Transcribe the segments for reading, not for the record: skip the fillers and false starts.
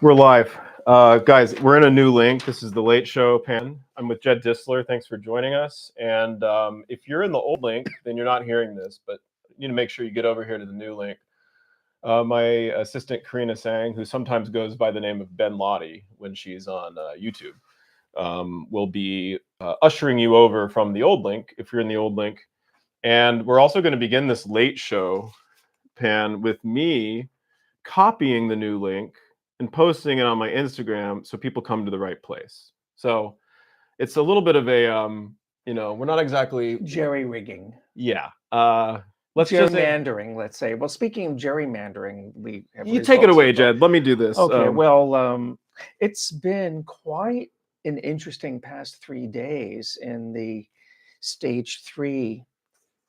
We're live. Guys, we're in a new link. This is the Late Show Pan. I'm with Jed Distler. Thanks for joining us. And if you're in the old link, then you're not hearing this, but you need to make sure you get over here to the new link. My assistant, Karina Tseng, who sometimes goes by the name of Ben Lottie when she's on YouTube, will be ushering you over from the old link if you're in the old link. And we're also going to begin this Late Show Pan with me copying the new link and posting it on my Instagram so people come to the right place. So it's a little bit of a, we're not exactly jerry-rigging. Yeah. Gerrymandering, let's say. Well, speaking of gerrymandering, we have you take it away, Jed. Let me do this. Okay. It's been quite an interesting past 3 days in the stage 3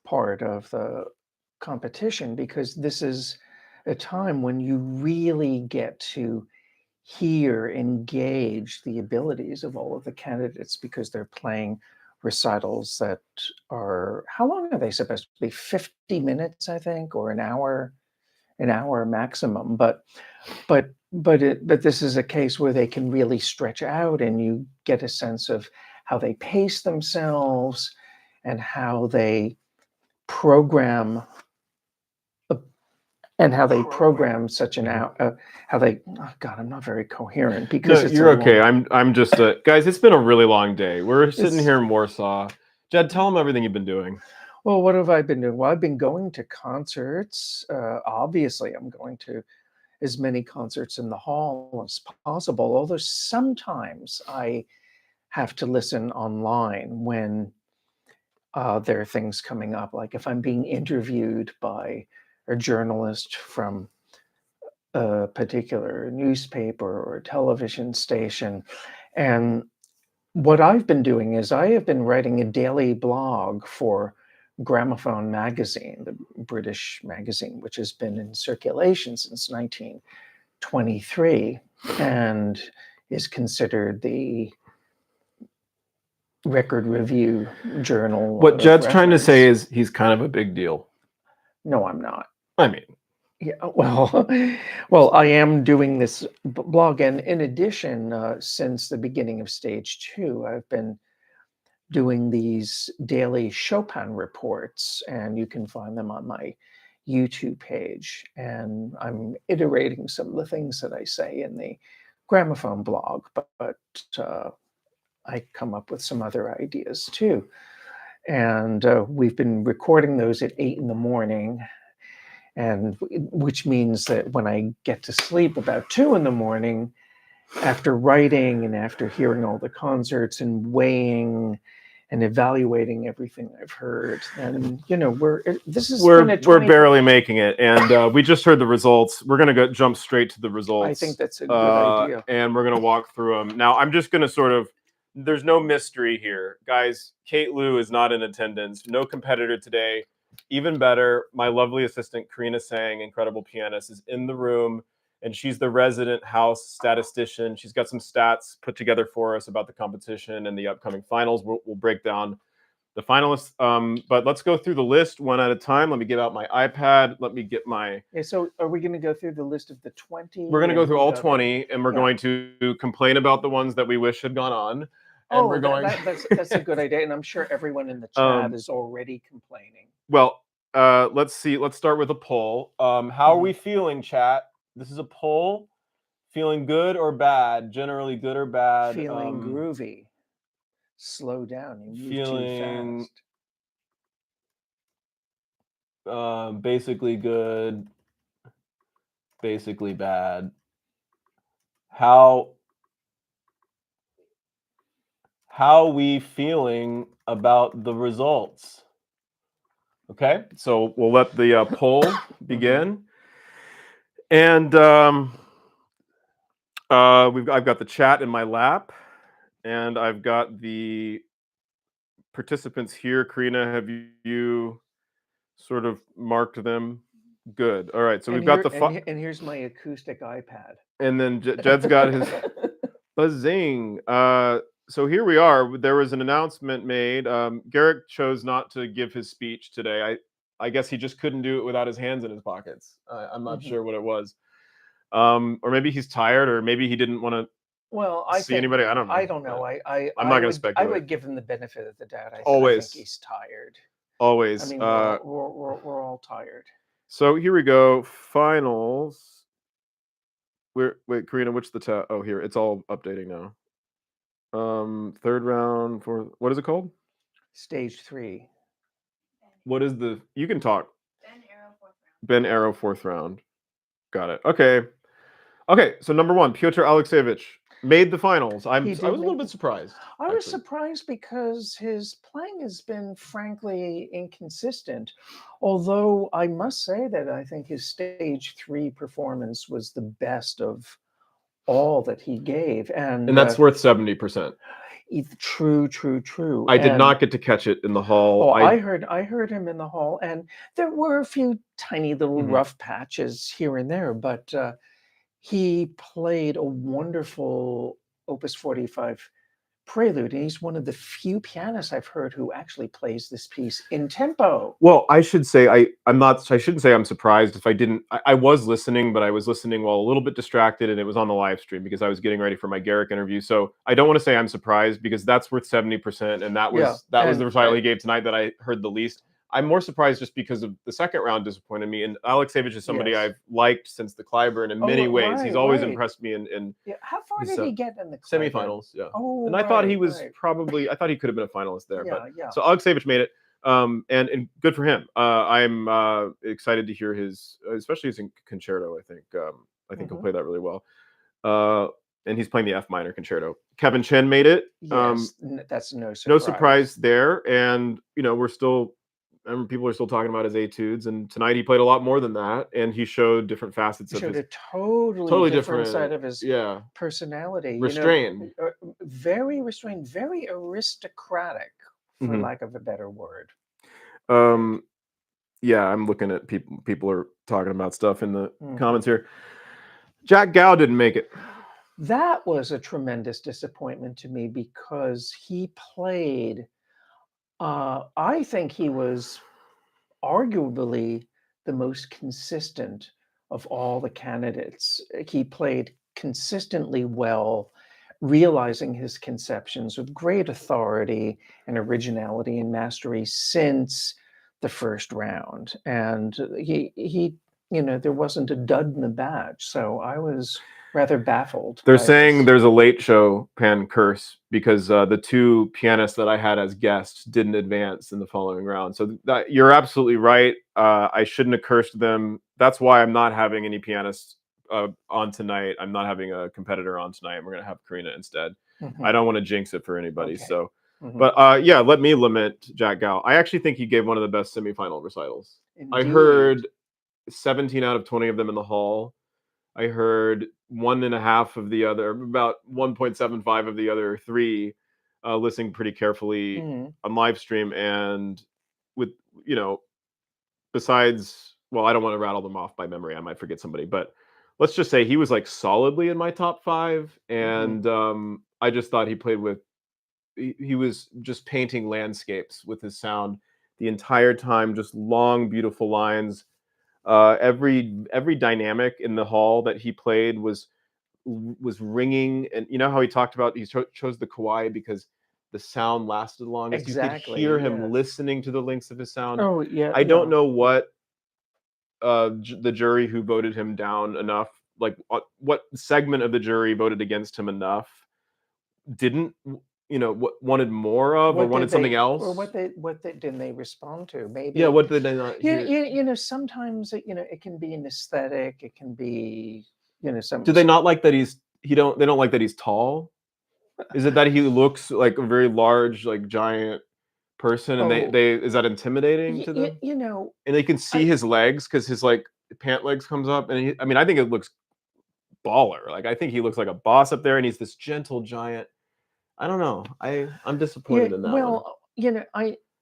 part of the competition, because this is a time when you really get to hear, engage the abilities of all of the candidates, because they're playing recitals that are, how long are they supposed to be? 50 minutes, I think, or an hour maximum. But this is a case where they can really stretch out, and you get a sense of how they pace themselves and how they program such an hour, I'm not very coherent because you're okay. I'm just guys, it's been a really long day. We're sitting here in Warsaw. Jed, tell them everything you've been doing. Well, what have I been doing? Well, I've been going to concerts. Obviously, I'm going to as many concerts in the hall as possible, although sometimes I have to listen online when there are things coming up, like if I'm being interviewed by a journalist from a particular newspaper or television station. And what I've been doing is I have been writing a daily blog for Gramophone magazine, the British magazine, which has been in circulation since 1923 and is considered the record review journal. What Jed's trying to say is he's kind of a big deal. No, I'm not. I mean, yeah, well, I am doing this blog, and in addition, since the beginning of stage 2, I've been doing these daily Chopin reports, and you can find them on my YouTube page. And I'm iterating some of the things that I say in the Gramophone blog, but I come up with some other ideas too. And we've been recording those at 8 in the morning. And which means that when I get to sleep about 2 in the morning, after writing and after hearing all the concerts and weighing and evaluating everything I've heard, and we're barely making it, and we just heard the results. We're gonna jump straight to the results. I think that's a good idea, and we're gonna walk through them. Now, I'm just gonna there's no mystery here, guys. Kate Lou is not in attendance. No competitor today. Even better, my lovely assistant, Karina Tseng, incredible pianist, is in the room, and she's the resident house statistician. She's got some stats put together for us about the competition and the upcoming finals. We'll break down the finalists, but let's go through the list one at a time. Let me get out my iPad. Let me get my... Yeah, so are we going to go through the list of the 20? We're going to go through all 20, and we're going to complain about the ones that we wish had gone on. And we're going... that's a good idea, and I'm sure everyone in the chat is already complaining. Well, let's see. Let's start with a poll. How are we feeling, chat? This is a poll. Feeling good or bad? Generally good or bad? Feeling groovy. Slow down. You move too fast. Basically good. Basically bad. How we feeling about the results? Okay, so we'll let the poll begin. And I've got the chat in my lap, and I've got the participants here. Karina, have you sort of marked them? Good. All right, so we've got and here's my acoustic iPad. And then Jed's got his buzzing. So here we are. There was an announcement made. Garrick chose not to give his speech today. I guess he just couldn't do it without his hands in his pockets. I'm not sure what it was. Or maybe he's tired, or maybe he didn't want to Well, I see think anybody. I don't know. I don't know. I'm not going to I speculate. would give him the benefit of the doubt. I think Always. he's tired. I Always. mean, we're all tired. So here we go. Finals. Wait, Karina, which the tab? Oh, here. It's all updating now. Third round, fourth. What is it called? Stage 3. What is the? You can talk. Ben Arrow, fourth round. Got it. Okay. Okay. So number 1, Pyotr Alexievich made the finals. I was a little bit surprised. I was surprised because his playing has been frankly inconsistent. Although I must say that I think his stage 3 performance was the best of all that he gave, and that's worth 70%. True. I did not get to catch it in the hall. Oh, I heard him in the hall, and there were a few tiny little Mhm. rough patches here and there, but he played a wonderful Opus 45 prelude, and he's one of the few pianists I've heard who actually plays this piece in tempo. Well, I should say I shouldn't say I'm surprised if I didn't. I was listening, but I was listening while a little bit distracted, and it was on the live stream because I was getting ready for my Garrick interview. So I don't want to say I'm surprised because that's worth 70%, and that was the recital he gave tonight that I heard the least. I'm more surprised just because of the second round disappointed me. And Alexievich is somebody I've liked since the Clyburn in many ways. He's always impressed me in how far did he get in the Clyburn? Semifinals? Yeah. Oh, and I thought he was probably. I thought he could have been a finalist there. Yeah. So Alexievich made it. And good for him. I'm excited to hear his, especially his concerto. I think he'll play that really well. And he's playing the F minor concerto. Kevin Chen made it. Yes, that's no surprise. No surprise there. And we're still. People are still talking about his etudes, and tonight he played a lot more than that, and he showed different facets of his. A totally different side of his personality. Restrained, very restrained, very aristocratic, for lack of a better word. Yeah, I'm looking at people. People are talking about stuff in the comments here. Jack Gow didn't make it. That was a tremendous disappointment to me because he played. I think he was arguably the most consistent of all the candidates. He played consistently well, realizing his conceptions with great authority and originality and mastery since the first round. And he there wasn't a dud in the batch. So I was rather baffled. They're saying there's a late show pan curse because the 2 pianists that I had as guests didn't advance in the following round. So you're absolutely right. I shouldn't have cursed them. That's why I'm not having any pianists on tonight. I'm not having a competitor on tonight. We're going to have Karina instead. I don't want to jinx it for anybody. Okay. So, but let me lament Jack Gow. I actually think he gave one of the best semifinal recitals. Indeed. I heard 17 out of 20 of them in the hall. I heard 1.5 of the other, about 1.75 of the other 3, listening pretty carefully on live stream. And with, besides, well, I don't want to rattle them off by memory. I might forget somebody, but let's just say he was like solidly in my top 5. And I just thought he played with, he was just painting landscapes with his sound the entire time, just long, beautiful lines. Every dynamic in the hall that he played was ringing, and you know how he talked about he chose the kawaii because the sound lasted longest. Exactly. You could hear him listening to the links of his sound. Oh yeah. I don't know what the jury who voted him down enough, like what segment of the jury voted against him enough, didn't what wanted more of, or wanted something else, or what didn't they respond to? Maybe what did they not hear? Sometimes it can be an aesthetic, it can be some. Do they not like that they don't like that he's tall? Is it that he looks like a very large, like giant person, and they is that intimidating to them? And they can see his legs because his like pant legs comes up, and I think it looks baller. Like I think he looks like a boss up there, and he's this gentle giant. I don't know. I'm disappointed in that. Well,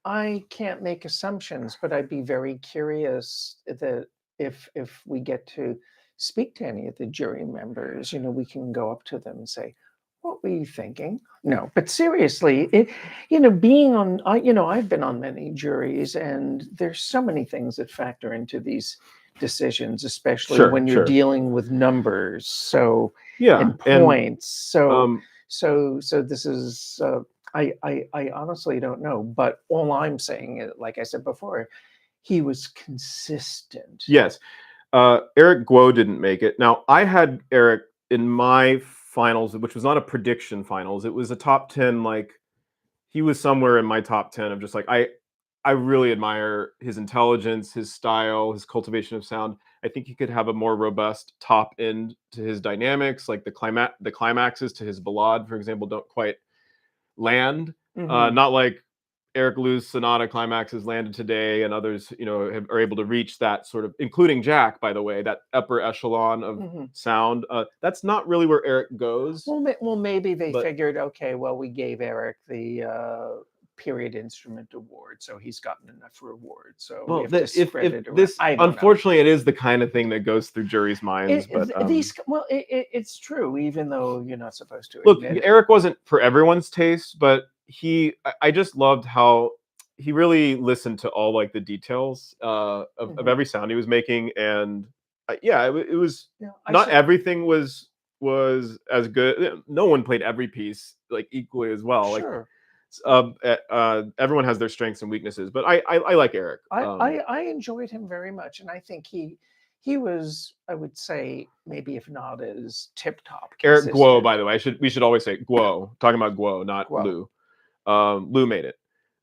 I can't make assumptions, but I'd be very curious that if we get to speak to any of the jury members, we can go up to them and say, "What were you thinking?" No, but seriously, being on, I've been on many juries, and there's so many things that factor into these decisions, especially Sure, when you're sure. dealing with numbers. So Yeah, and and points. So um, so this is I honestly don't know, but all I'm saying is, like I said before, he was consistent. yes, Eric Guo didn't make it. Now, I had Eric in my finals, which was not a prediction finals. It was a top 10, like he was somewhere in my top 10 of just like I really admire his intelligence, his style, his cultivation of sound. I think he could have a more robust top end to his dynamics, like the climaxes to his ballade, for example, don't quite land. Mhm. Not like Eric Liu's sonata climaxes landed today, and others, are able to reach that sort of, including Jack, by the way, that upper echelon of Mhm. sound. That's not really where Eric goes, Well, maybe they but figured, okay, well, we gave Eric the period instrument award, so he's gotten enough reward. So we well, have to spread if it around. this, I don't know. unfortunately, it is the kind of thing that goes through juries' minds. But These well, it's true, even though you're not supposed to look, admit it. Eric wasn't for everyone's taste, but I just loved how he really listened to all like the details of Mhm. every sound he was making, and yeah, it was Yeah, not everything was as good. No one played every piece like equally as well. Like sure. everyone has their strengths and weaknesses, but I like Eric. I enjoyed him very much, and I think he was, I would say, maybe if not as tip top Eric Guo, consistent. by the way, we should always say Guo. Talking about Guo, not Well, Liu. Liu made it.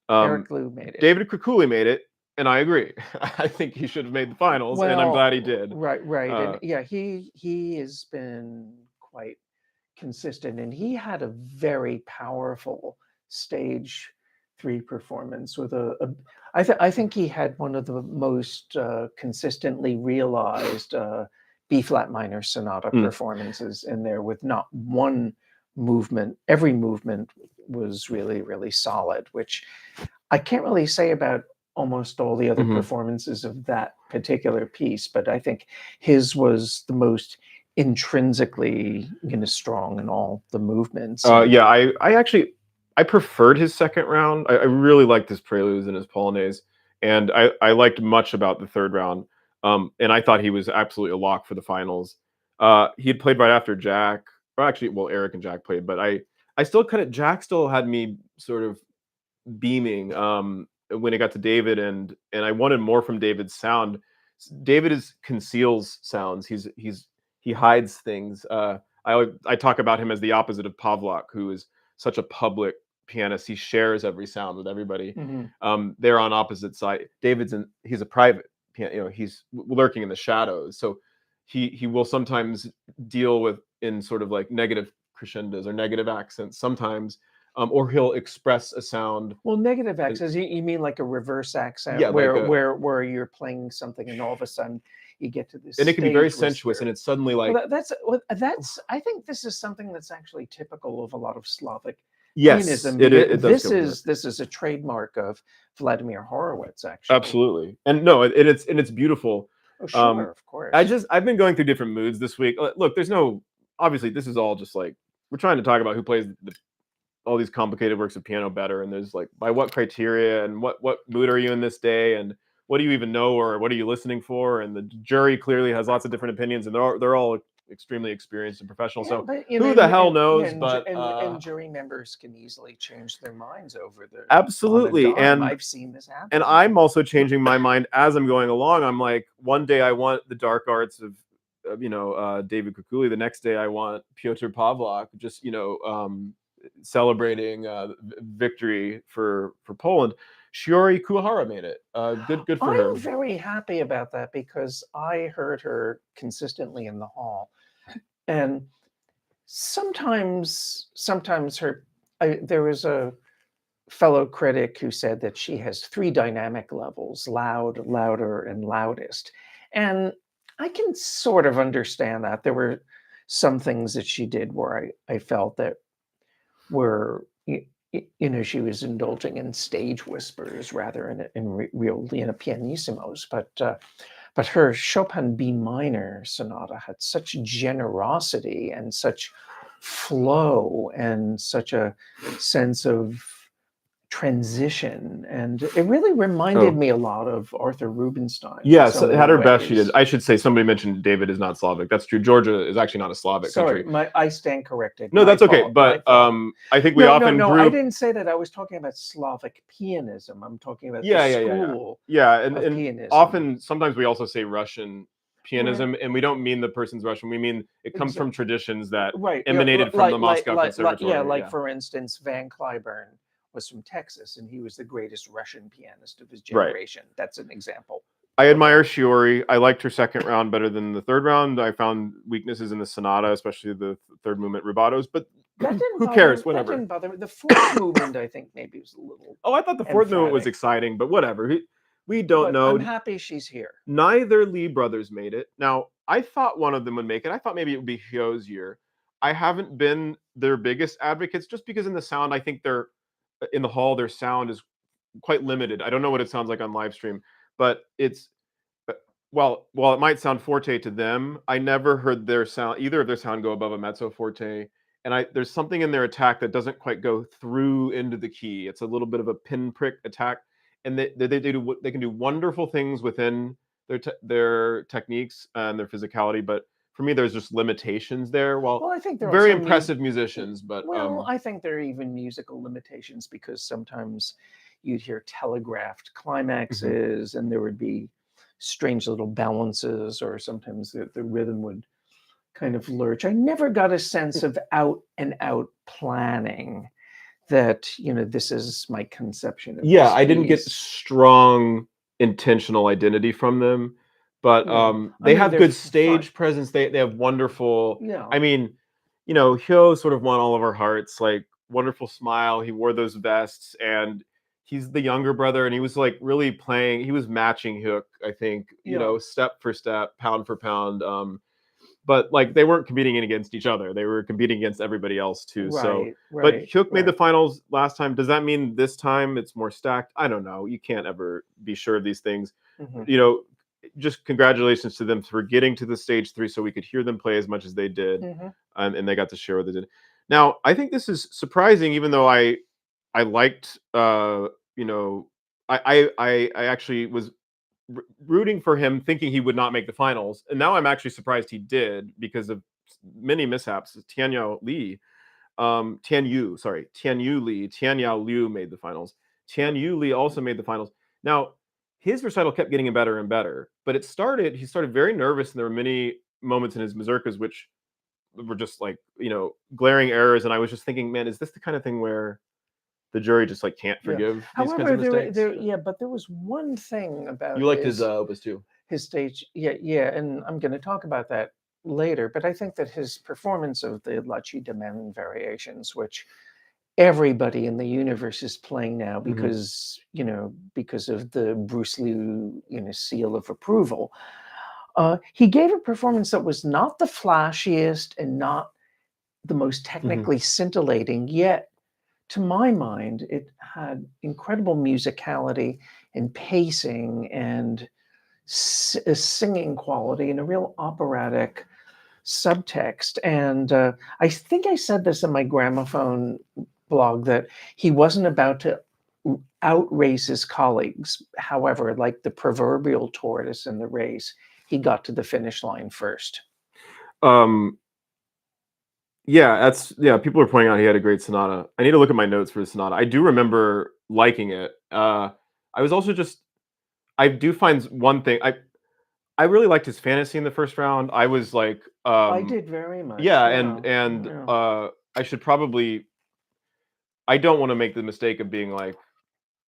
Eric Um, Liu made it. David Krakuli made it, and I agree. I think he should have made the finals, and I'm glad he Well, did. right, and Uh, yeah, he has been quite consistent, and he had a very powerful stage 3 performance with I think he had one of the most consistently realized B flat minor sonata mm, performances in there, with not one movement. Every movement was really solid, which I can't really say about almost all the other mhm. performances of that particular piece, but I think his was the most intrinsically, strong in all the movements. And Yeah, I actually I preferred his second round. I really liked his preludes and his polonaise, and I liked much about the third round. And I thought he was absolutely a lock for the finals. He had played right after Jack, or actually, well, Eric and Jack played, but I still kind of Jack still had me sort of beaming when it got to David, and I wanted more from David's sound. David is conceals sounds. He hides things. I talk about him as the opposite of Pavlak, who is such a public pianist. He shares every sound with everybody. Mhm. They're on opposite side. He's a private piano. He's lurking in the shadows. So he will sometimes deal with in sort of like negative crescendos or negative accents sometimes, or he'll express a sound. Well, negative uh, accents, you mean like a reverse accent Yeah, like a where you're playing something and all of a sudden you get to this and it can be very stage sensuous, and whisper. it's suddenly Well, like, that's I think this is something that's actually typical of a lot of Slavic yes, pianism, it because it does go there. this is a trademark of Vladimir Horowitz, actually. Absolutely. And no, it's beautiful. Oh, sure, Um, of course. I've been going through different moods this week. Look, there's no obviously this is all just like we're trying to talk about who plays all these complicated works of piano better, and there's like by what criteria and what mood are you in this day, and what do you even know, or what are you listening for, and the jury clearly has lots of different opinions, and they're all extremely experienced and professional. Yeah, So but who the hell yeah, knows? But and jury members can easily change their minds on a absolutely, dime. I've seen this and happen. I'm also changing my mind as I'm going along. I'm like, one day I want the dark arts of David Kukuli. The next day I want Pyotr Pavlak, just celebrating victory for Poland. Shiori Kuwahara made it. Good for I'm her. very happy about that because I heard her consistently in the hall, and sometimes there was a fellow critic who said that she has three dynamic levels: loud, louder, and loudest. And I can sort of understand that. There were some things that she did where I felt that were she was indulging in stage whispers rather really in a pianissimos. But her Chopin B minor sonata had such generosity and such flow and such a sense of transition, and it really reminded me a lot of Arthur Rubinstein. Yeah, so at her best she did. I should say, somebody mentioned David is not Slavic. That's true. Georgia is actually not a Slavic country. I stand corrected. No, that's okay. But I think we often No, group. I didn't say that. I was talking about Slavic pianism. I'm talking about the school. And often, sometimes we also say Russian pianism, and we don't mean the person's Russian. We mean it comes from traditions that emanated from the Moscow Conservatory. Like for instance, Van Cliburn was from Texas, and he was the greatest Russian pianist of his generation. That's an example. I admire Shiori. I liked her second round better than the third round. I found weaknesses in the sonata, especially the third movement rubatos, but who cares? Whatever. That didn't bother me. The fourth movement, I think, maybe was a little. Oh, I thought the fourth movement was exciting, but whatever. We don't know. I'm happy she's here. Neither Lee brothers made it. Now, I thought one of them would make it. I thought maybe it would be Hyo's year. I haven't been their biggest advocates just because in the sound, I think they're in the hall, their sound is quite limited. I don't know what it sounds like on live stream, but it's while it might sound forte to them, I never heard either of their sound go above a mezzo forte. And there's something in their attack that doesn't quite go through into the key. It's a little bit of a pinprick attack, and they can do wonderful things within their techniques and their physicality. But for me, there's just limitations there. Well, I think they're very impressive musicians, but I think there are even musical limitations because sometimes you'd hear telegraphed climaxes, and there would be strange little balances, or sometimes the rhythm would kind of lurch. I never got a sense of out and out planning that, this is my conception of this I didn't get strong intentional identity from them, but they have good stage presence. They have wonderful. I mean, Hyo sort of won all of our hearts. Like, wonderful smile. He wore those vests, and he's the younger brother, and he was like really playing. He was matching Hyuk, I think. Step for step, pound for pound. But like, they weren't competing against each other. They were competing against everybody else too. But Hyuk made the finals last time. Does that mean this time it's more stacked? I don't know. You can't ever be sure of these things. Just congratulations to them for getting to the stage 3 so we could hear them play as much as they did, and they got to share what they did. Now, I think this is surprising, even though I liked, I actually was rooting for him, thinking he would not make the finals, and now I'm actually surprised he did because of many mishaps. Tianyao Lee made the finals. Tianyu Lee also made the finals. Now, his recital kept getting better and better, but he started very nervous, and there were many moments in his mazurkas which were just like, glaring errors, and I was just thinking, man, is this the kind of thing where the jury just like can't forgive these kinds of mistakes? But there was one thing about you liked his opus too. His stage, and I'm going to talk about that later. But I think that his performance of the La Ci de Men variations, which everybody in the universe is playing now because because of the Bruce Liu seal of approval, he gave a performance that was not the flashiest and not the most technically scintillating, yet to my mind, it had incredible musicality and pacing and singing quality and a real operatic subtext. And I think I said this in my Gramophone blog, that he wasn't about to outrace his colleagues. However, like the proverbial tortoise in the race, he got to the finish line first. People are pointing out he had a great sonata. I need to look at my notes for the sonata. I do remember liking it. I do find one thing. I really liked his fantasy in the first round. I was like, I did very much. I should probably. I don't want to make the mistake of being like,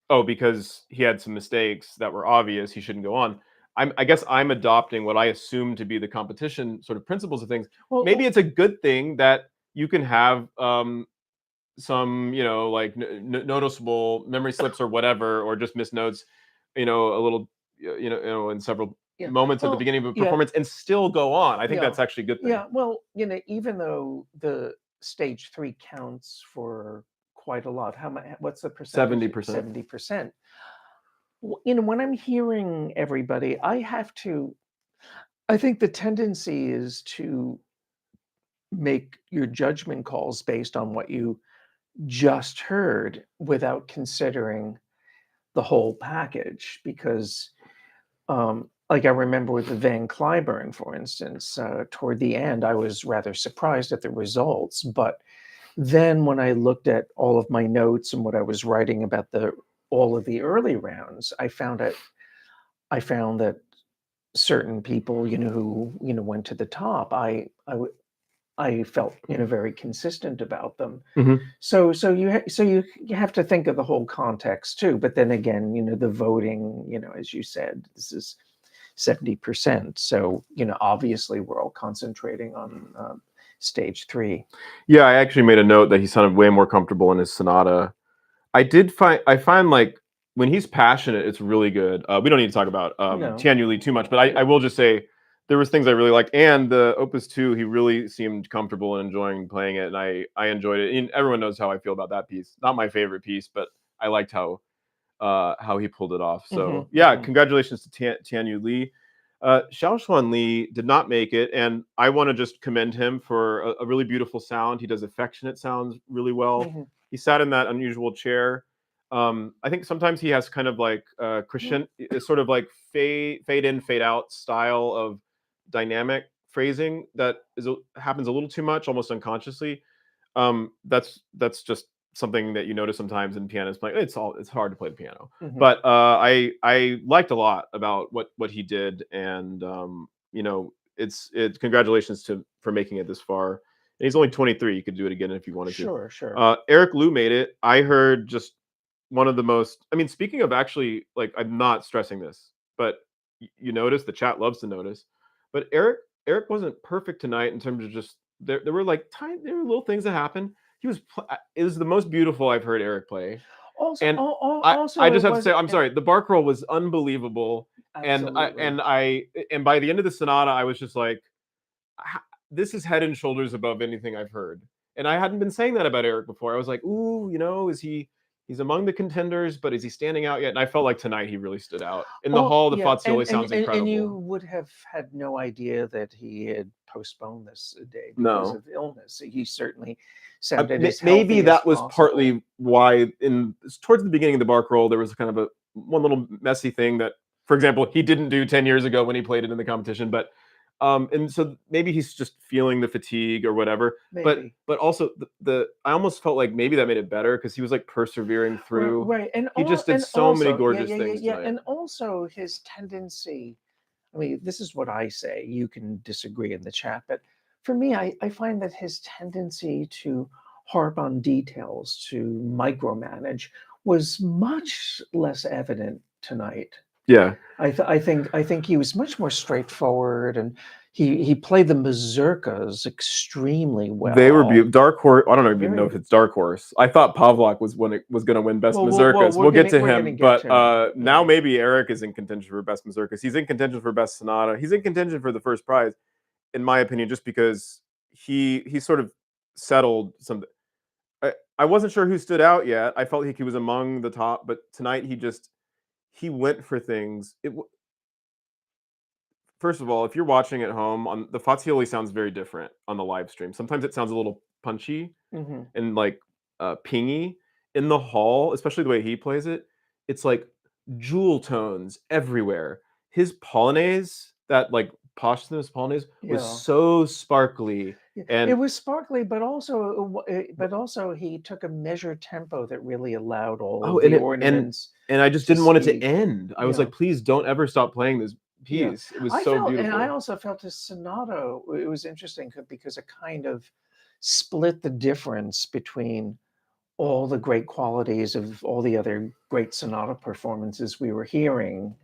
oh, because he had some mistakes that were obvious, he shouldn't go on. I guess I'm adopting what I assume to be the competition sort of principles of things. Well, maybe it's a good thing that you can have some, like noticeable memory slips or whatever, or just missed notes, a little, in several moments at the beginning of a performance, and still go on. I think that's actually a good thing. Yeah, well, even though the stage 3 counts for quite a lot, what's the percentage? 70%. 70%. When I'm hearing everybody, I think the tendency is to make your judgment calls based on what you just heard without considering the whole package, because like I remember with the Van Cliburn, for instance, toward the end, I was rather surprised at the results. But then when I looked at all of my notes and what I was writing about all of the early rounds, I found that certain people, who went to the top, I felt very consistent about them. Mhm. So you have to think of the whole context too. But then again, the voting, as you said, this is 70%. So obviously we're all concentrating on stage 3. Yeah, I actually made a note that he sounded way more comfortable in his sonata. I find like when he's passionate, it's really good. We don't need to talk about No. Tian Yu Li too much, but I will just say there was things I really liked, and the Opus 2, he really seemed comfortable and enjoying playing it, and I enjoyed it. And everyone knows how I feel about that piece. Not my favorite piece, but I liked how he pulled it off. So yeah, congratulations to Tian Yu Li. Xiaoshuan Li did not make it, and I want to just commend him for a really beautiful sound. He does affectionate sounds really well. He sat in that unusual chair. I think sometimes he has kind of like crescent, sort of like fade in, fade out style of dynamic phrasing that happens a little too much, almost unconsciously. That's just something that you notice sometimes in pianists playing. It's hard to play the piano, but I liked a lot about what he did, and it's congratulations for making it this far. And he's only 23. You could do it again if you wanted to. Sure. Eric Liu made it. I heard just one of the most. I mean, speaking of actually, like, I'm not stressing this, but you notice the chat loves to notice. But Eric wasn't perfect tonight in terms of just there were like there were little things that happened. It was the most beautiful I've heard Eric play. Also, And also I just it have to was say, I'm sorry, the bark roll was unbelievable. absolutely. And by the end of the sonata, I was just like, this is head and shoulders above anything I've heard. And I hadn't been saying that about Eric before. I was like, ooh, he's among the contenders, but is he standing out yet? And I felt like tonight he really stood out. In the hall, the Yeah, Fazioli sounds and you incredible. would have had no idea that he had postponed this a day because No. of illness. He certainly sounded as Maybe healthy as that was possible. partly why towards the beginning of the bark roll there was kind of one little messy thing that, for example, he didn't do 10 years ago when he played it in the competition. But and so maybe he's just feeling the fatigue or whatever. Maybe. But also the I almost felt like maybe that made it better because he was like persevering through. Right, He just did so many yeah, gorgeous things tonight. and also his tendency. I mean, this is what I say. You can disagree in the chat, but for me, I find that his tendency to harp on details, to micromanage, was much less evident tonight. Yeah. I think he was much more straightforward, and he played the mazurkas extremely They were well. beautiful. Dark Horse. I don't even know Very if it's Dark Horse. I thought Pavlak was when it was going to win Best well. Mazurkas. We're We'll get gonna to we're gonna him, get but to him. now Yeah. maybe Eric is in contention for Best Mazurkas. He's in contention for Best Sonata. He's in contention for the first prize, in my opinion, just because he sort of settled some. I wasn't sure who stood out yet. I felt like he was among the top, but tonight he went for things. First of all, if you're watching at home, on the Fazioli sounds very different on the live stream. Sometimes it sounds a little punchy hmm and like pingy. In the hall, especially the way he plays it, it's like jewel tones everywhere. His polonaise, that like posthumous polonaise, was Yeah. so sparkly. It And was sparkly, but also he took a measured tempo that really allowed all oh, of and the it ornaments and I just to didn't want it to speak. end. I was Yeah, like, please don't ever stop playing this yeah. piece. It was I so felt, and I beautiful. also felt his sonata. It was interesting because it kind of split the difference between all the great qualities of all the other great sonata performances we were hearing,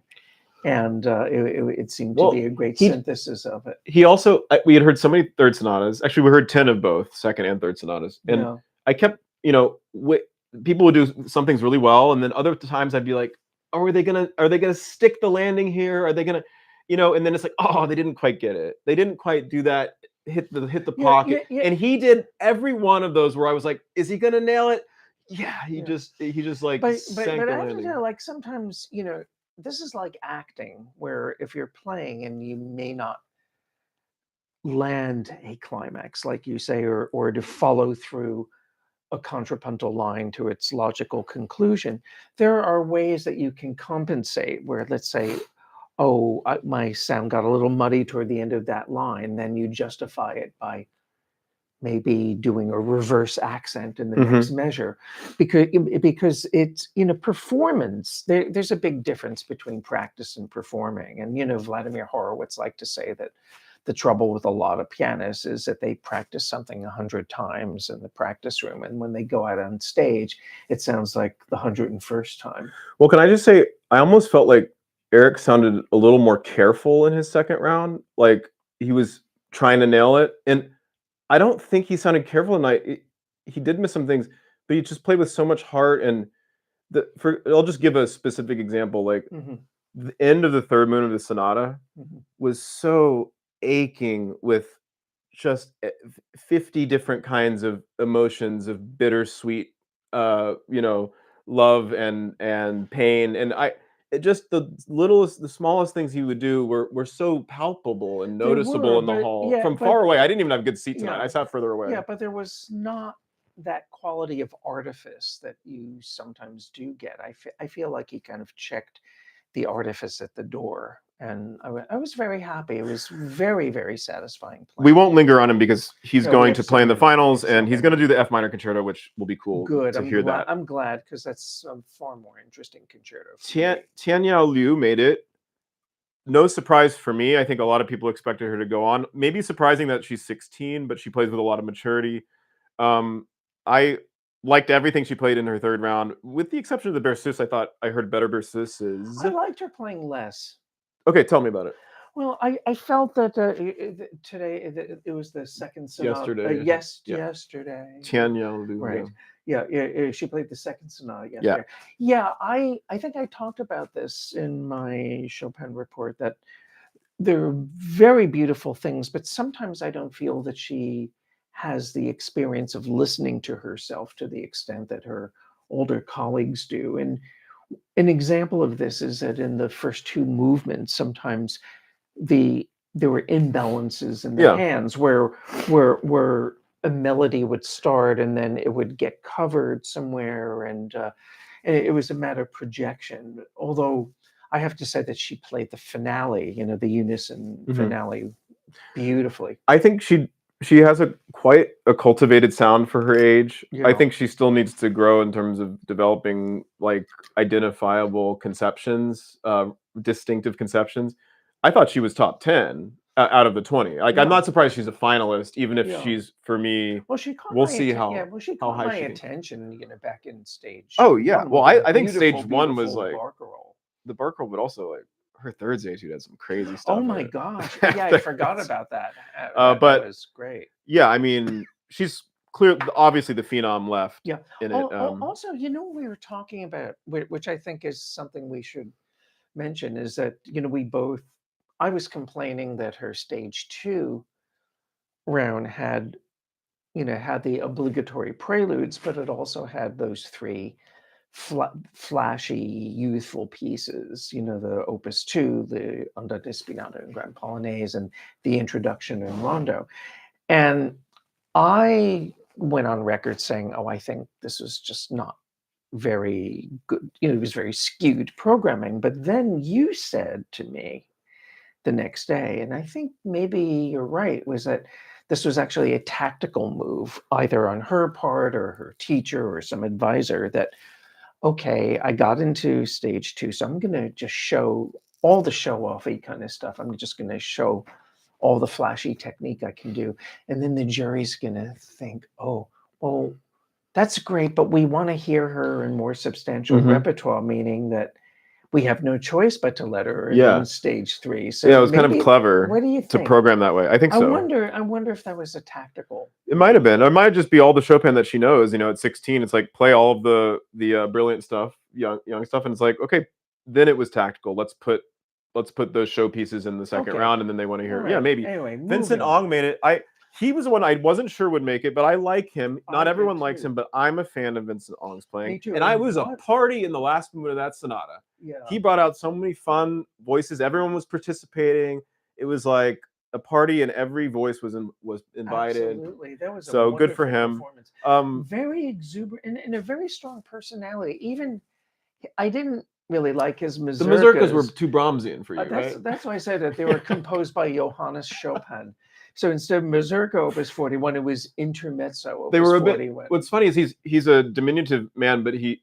and it seemed to Well, be a great he synthesis of it. he also we had heard so many third sonatas. Actually, we heard 10 of both second and third sonatas. And Yeah. I kept, people would do some things really well, and then other times I'd be like, oh, are they gonna stick the landing here? Are they gonna, and then it's like, oh, they didn't quite get it. They didn't quite do that, hit the Yeah, pocket. yeah, yeah. And he did every one of those where I was like, is he gonna nail it? Yeah, he Yeah. just like But sank the I have to landing. tell, like, sometimes, this is like acting, where if you're playing and you may not land a climax, like you say, or to follow through a contrapuntal line to its logical conclusion. There are ways that you can compensate where, let's say, oh, my sound got a little muddy toward the end of that line, then you justify it by maybe doing a reverse accent in the next measure, because it's, performance. There's a big difference between practice and performing. And Vladimir Horowitz liked to say that the trouble with a lot of pianists is that they practice something 100 times in the practice room, and when they go out on stage, it sounds like the 101st time. Well, can I just say, I almost felt like Eric sounded a little more careful in his second round, like he was trying to nail it. And I don't think he sounded careful tonight. He did miss some things, but he just played with so much heart. And I'll just give a specific example. Like the end of the third movement of the sonata was so aching with just 50 different kinds of emotions of bittersweet, love and pain. And the smallest things he would do were so palpable and noticeable in the hall. From far away, I didn't even have a good seat tonight. I sat further away. Yeah, but there was not that quality of artifice that you sometimes do get. I feel like he kind of checked the artifice at the door, and I was very happy. It was very, very satisfying playing. We won't linger on him because he's No, going we to have play in the so many- finals, we have so and he's many. going to do the F minor concerto, which will be cool Good. to hear that. I'm glad, because that's a far more interesting concerto. Tianyao Liu made it. No surprise for me. I think a lot of people expected her to go on. Maybe surprising that she's 16, but she plays with a lot of maturity. I liked everything she played in her third round, with the exception of the berceuse. I thought I heard better berceuses. I liked her playing less. Okay, tell me about it. Well, I felt that today it was the second sonata. Yesterday. Tianyao Liu. Right. Yeah. She played the second sonata yesterday. Yeah. I think I talked about this in my Chopin report, that there are very beautiful things, but sometimes I don't feel that she has the experience of listening to herself to the extent that her older colleagues do. And an example of this is that in the first two movements, sometimes there were imbalances in the hands where a melody would start and then it would get covered somewhere, and it was a matter of projection. Although I have to say that she played the finale, the unison finale, beautifully. I think she has quite a cultivated sound for her age. I think she still needs to grow in terms of developing like identifiable conceptions, distinctive conceptions. I thought she was top 10 out of the 20. Like, I'm not surprised she's a finalist, even if she's, for me. Well, she caught we'll my see how she how caught high my she attention, back in stage. Oh yeah, well, I think stage beautiful, one was like Barcarolle. the Barcarolle, but also like her third stage, she had some crazy stuff. Oh my gosh! Yeah, I forgot about that. But that was great. Yeah, I mean, she's clear. Obviously, the phenom left. Yeah. In it. Also, we were talking about, which I think is something we should mention, is that we both. I was complaining that her stage 2 round had the obligatory preludes, but it also had those 3 flashy, youthful pieces, the Opus 2, the Andante Spinato and Grand Polonaise, and the introduction and Rondo. And I went on record saying, I think this was just not very good. It was very skewed programming. But then you said to me the next day, and I think maybe you're right, was that this was actually a tactical move, either on her part or her teacher or some advisor, that, okay, I got into stage 2, so I'm going to just show all the show-offy kind of stuff. I'm just going to show all the flashy technique I can do. And then the jury's going to think, oh, well, that's great, but we want to hear her in more substantial repertoire, meaning that we have no choice but to let her in stage 3. So it was kind of clever. What do you think? To program that way? I think so. I wonder if that was a tactical. It might have been. It might just be all the Chopin that she knows. At 16, it's like play all of the brilliant stuff, young stuff, and it's like, okay, then it was tactical. Let's put those show pieces in the second round, and then they want to hear. Right. Yeah, maybe. Anyway, Vincent Ong made it. He was the one I wasn't sure would make it, but I like him. Not everyone likes him, but I'm a fan of Vincent Ong's playing. Me too. And I was a party in the last movement of that sonata. Yeah. He brought out so many fun voices. Everyone was participating. It was like a party, and every voice was invited. Absolutely, that was so good for him. Very exuberant and a very strong personality. Even I didn't really like his mazurkas. The mazurkas were too Brahmsian for you, right? That's why I said that they were composed by Johannes Chopin. So instead of Mazurka Opus 41, it was Intermezzo Opus They were a 41. bit. What's funny is he's a diminutive man, but he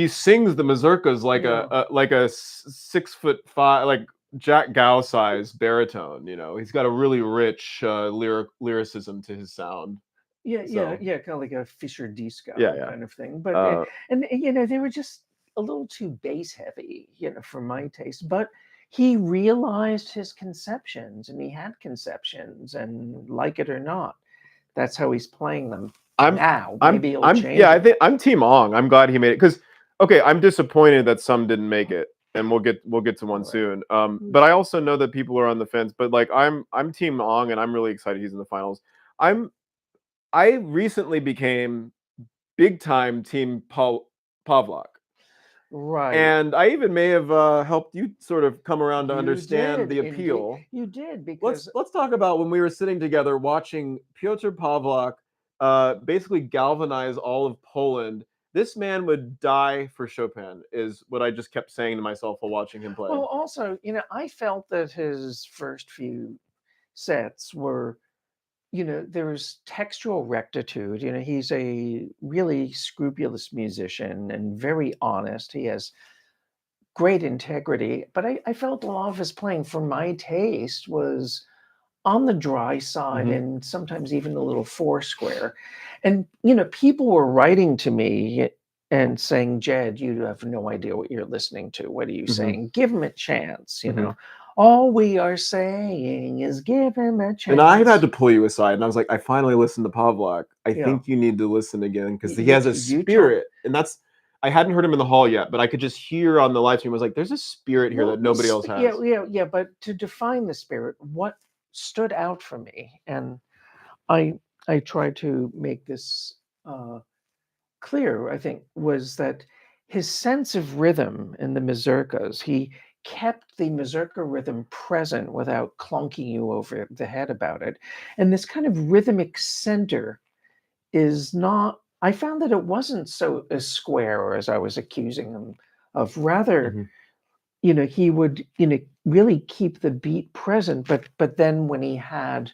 sings the mazurkas like a 6'5", like Jack Gow size baritone. You know, he's got a really rich lyricism to his sound. Yeah, kind of like a Fischer Disco kind of thing. But and you know, they were just a little too bass heavy, you know, for my taste. But he realized his conceptions, and he had conceptions, and like it or not, that's how he's playing them now. Maybe he'll change. Yeah, I think I'm Team Ong. I'm glad he made it because I'm disappointed that some didn't make it, and we'll get to one soon. But I also know that people are on the fence. But like I'm Team Ong, and I'm really excited he's in the finals. I recently became big time Team Pavlak. Right. And I even may have helped you sort of come around to understand the appeal. You did, because let's talk about when we were sitting together watching Piotr Pavlak basically galvanize all of Poland. This man would die for Chopin, is what I just kept saying to myself while watching him play. Well, also, you know, I felt that his first few sets were, you know, there's textual rectitude. You know, he's a really scrupulous musician and very honest. He has great integrity, but I felt a lot of his playing, for my taste, was on the dry side and sometimes even a little foursquare. And, you know, people were writing to me and saying, Jed, you have no idea what you're listening to. What are you saying? Give him a chance, you know. All we are saying is give him a chance. And I had to pull you aside, and I was like, I finally listened to Pavlak. I think you need to listen again, because he has a spirit. And that's, I hadn't heard him in the hall yet, but I could just hear on the live stream, I was like, there's a spirit here that nobody else has. Yeah. But to define the spirit, what stood out for me, and I tried to make this clear, I think, was that his sense of rhythm in the mazurkas, he kept the mazurka rhythm present without clunking you over the head about it. And this kind of rhythmic center is not, I found that it wasn't so as square, or as I was accusing him of. Rather, you know, he would, you know, really keep the beat present, but then when he had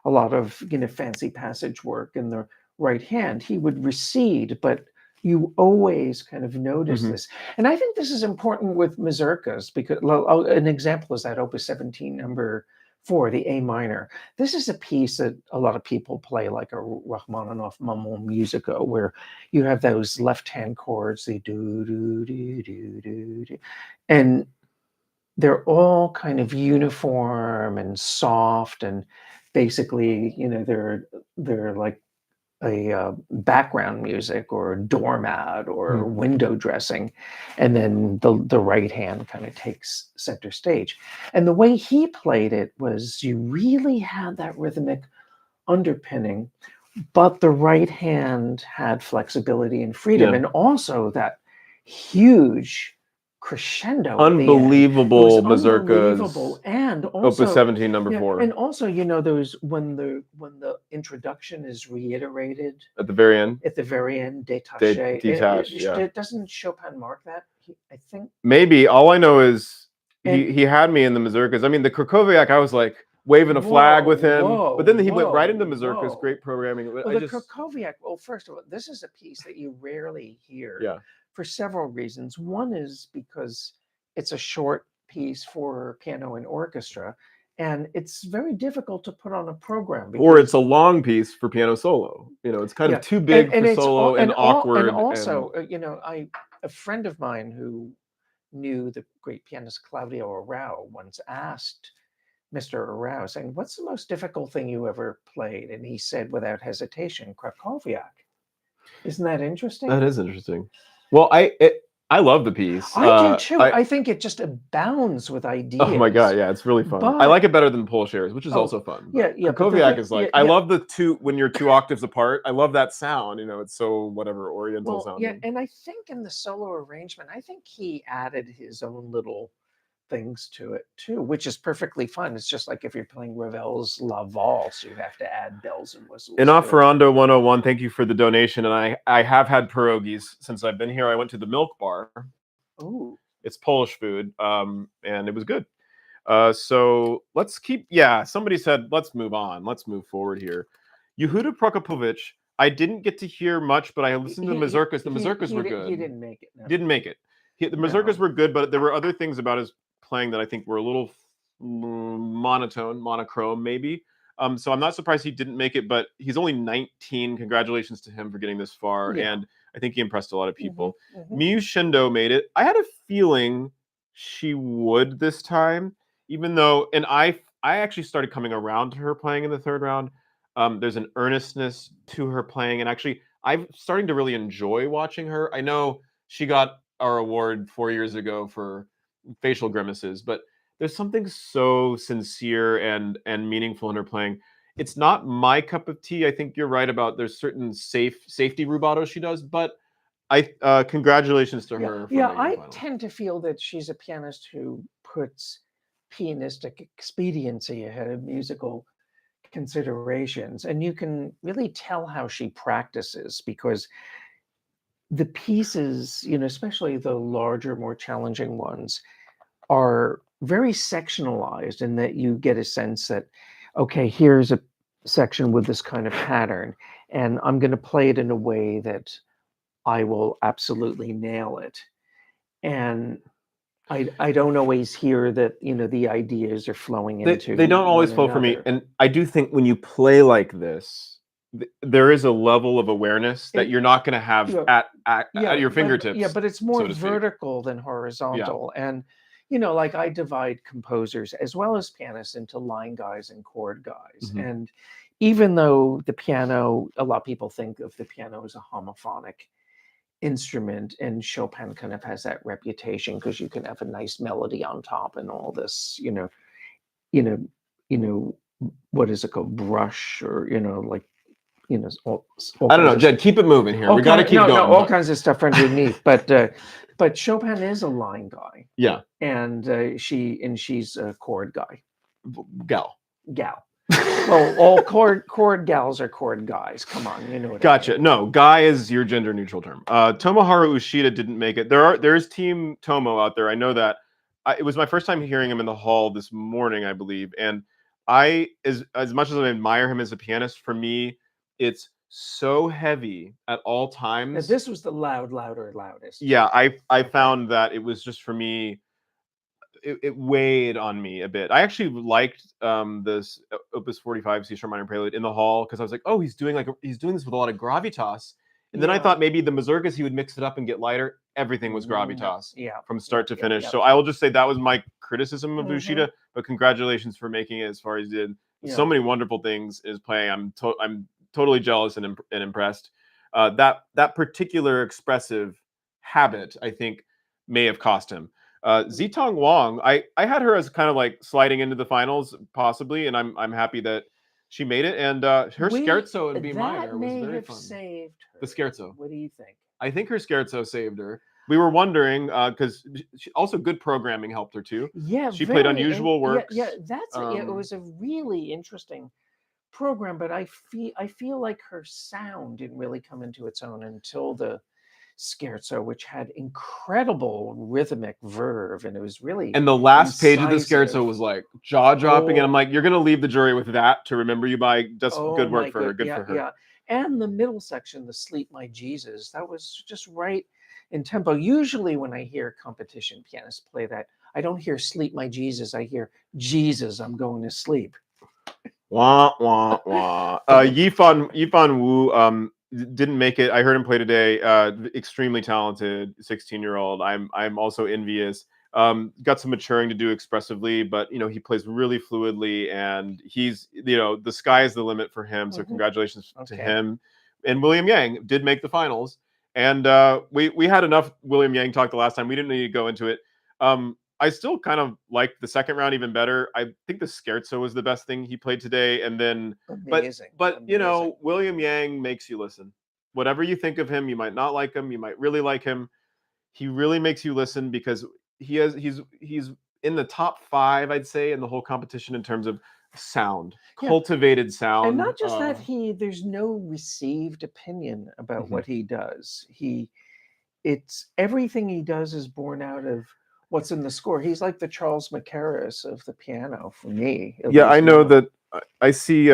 a lot of, you know, fancy passage work in the right hand, he would recede, but you always kind of notice this. And I think this is important with mazurkas, because an example is that Opus 17 number 4, the A minor. This is a piece that a lot of people play like a Rachmaninoff Mumble Musica, where you have those left-hand chords, the do do do do do do, and they're all kind of uniform and soft, and basically, you know, they're like a background music or a doormat or window dressing, and then the right hand kind of takes center stage. And the way he played it was, you really had that rhythmic underpinning, but the right hand had flexibility and freedom, and also that huge crescendo. Unbelievable mazurkas. Unbelievable. And also Opus 17 number 4. And also, you know, those when the introduction is reiterated at the very end, détaché. Doesn't Chopin mark that? I think maybe. All I know is he had me in the mazurkas. I mean, the Krakowiak, I was like waving a flag with him, but then he went right into mazurkas. Great programming. Well, the Krakowiak, well, first of all, this is a piece that you rarely hear. For several reasons. One is because it's a short piece for piano and orchestra, and it's very difficult to put on a program. Or it's a long piece for piano solo. You know, it's kind of too big for solo and awkward. And also, you know, a friend of mine who knew the great pianist Claudio Arrau once asked Mr. Arrau, saying, what's the most difficult thing you ever played? And he said, without hesitation, Krakowiak. Isn't that interesting? That is interesting. Well, I love the piece. I do too. I think it just abounds with ideas. Oh my god, yeah, it's really fun. I like it better than Polish airs, which is also fun. Krakowiak is like, I love the two, when you're 2 octaves apart. I love that sound. You know, it's so whatever Oriental sounding. Yeah, and I think in the solo arrangement, I think he added his own little things to it too, which is perfectly fun. It's just like if you're playing Ravel's La Valse, you have to add bells and whistles. Inaferrando 101, thank you for the donation. And I have had pierogies since I've been here. I went to the Milk Bar. Ooh. It's Polish food, and it was good. So let's keep. Yeah, somebody said let's move on. Let's move forward here. Yehuda Prokopovich. I didn't get to hear much, but I listened to the mazurkas. The mazurkas were good. He didn't make it. No. Didn't make it. The mazurkas were good, but there were other things about his playing that I think were a little monochrome, maybe. So I'm not surprised he didn't make it, but he's only 19. Congratulations to him for getting this far, and I think he impressed a lot of people. Miyu Shindo made it. I had a feeling she would this time, even though, and I actually started coming around to her playing in the third round. There's an earnestness to her playing, and actually, I'm starting to really enjoy watching her. I know she got our award 4 years ago for facial grimaces, but there's something so sincere and meaningful in her playing. It's not my cup of tea. I think you're right about there's certain safety rubato she does, but congratulations to her. I tend to feel that she's a pianist who puts pianistic expediency ahead of musical considerations, and you can really tell how she practices because the pieces, especially the larger, more challenging ones, are very sectionalized in that you get a sense that, okay, here's a section with this kind of pattern, and I'm going to play it in a way that I will absolutely nail it. And I don't always hear that, the ideas are flowing into. They don't always flow for me. And I do think when you play like this, there is a level of awareness that you're not going to have at your fingertips. But it's more vertical than horizontal. And, like I divide composers as well as pianists into line guys and chord guys. And even though the piano, a lot of people think of the piano as a homophonic instrument, and Chopin kind of has that reputation because you can have a nice melody on top and all this, what is it called, brush, or all I don't know, Jed, keep it moving here. We got to keep going. All kinds of stuff underneath, but Chopin is a line guy. Yeah, and she's a chord guy. Gal. Well, all chord gals are chord guys. Come on, you know what Gotcha. I mean. No, guy is your gender neutral term. Tomoharu Ushida didn't make it. There's Team Tomo out there. I know that. It was my first time hearing him in the hall this morning, I believe. And as much as I admire him as a pianist, for me, it's so heavy at all times. This was the loudest. Yeah, I found that it was just, for me, it weighed on me a bit. I actually liked this Opus 45 C sharp minor prelude in the hall because I was like, oh, he's doing this with a lot of gravitas. And then I thought maybe the mazurkas he would mix it up and get lighter. Everything was gravitas from start to finish. So I will just say that was my criticism of Ushida, but congratulations for making it as far as he did. So many wonderful things in his playing. I'm totally jealous and impressed. That particular expressive habit, I think, may have cost him. Zitong Wang, I had her as kind of like sliding into the finals, possibly, and I'm happy that she made it. And her scherzo in B minor was very fun. Saved her. The scherzo. What do you think? I think her scherzo saved her. We were wondering because also good programming helped her too. Yeah, she played unusual works. Yeah, it was a really interesting program, but I feel like her sound didn't really come into its own until the scherzo, which had incredible rhythmic verve, and it was really, and the last page of the scherzo was like jaw-dropping, and I'm like, you're gonna leave the jury with that to remember you by. That's good work for her. Good for her. Yeah, and the middle section, the Sleep My Jesus, that was just right in tempo. Usually when I hear competition pianists play that, I don't hear Sleep My Jesus, I hear Jesus, I'm going to sleep. Wah wah wah. Yifan Wu didn't make it. I heard him play today. Extremely talented 16-year-old. I'm also envious. Got some maturing to do expressively, but he plays really fluidly, and he's the sky is the limit for him. So congratulations to him. And William Yang did make the finals, and we had enough William Yang talk the last time. We didn't need to go into it. I still kind of liked the second round even better. I think the scherzo was the best thing he played today. And then, Amazing. but William Yang makes you listen. Whatever you think of him, you might not like him, you might really like him. He really makes you listen because he's in the top 5, I'd say, in the whole competition in terms of sound, Yeah. cultivated sound. And not just that, there's no received opinion about what he does. It's everything he does is born out of what's in the score. He's like the Charles Mackerras of the piano for me. Yeah, I know now. that I see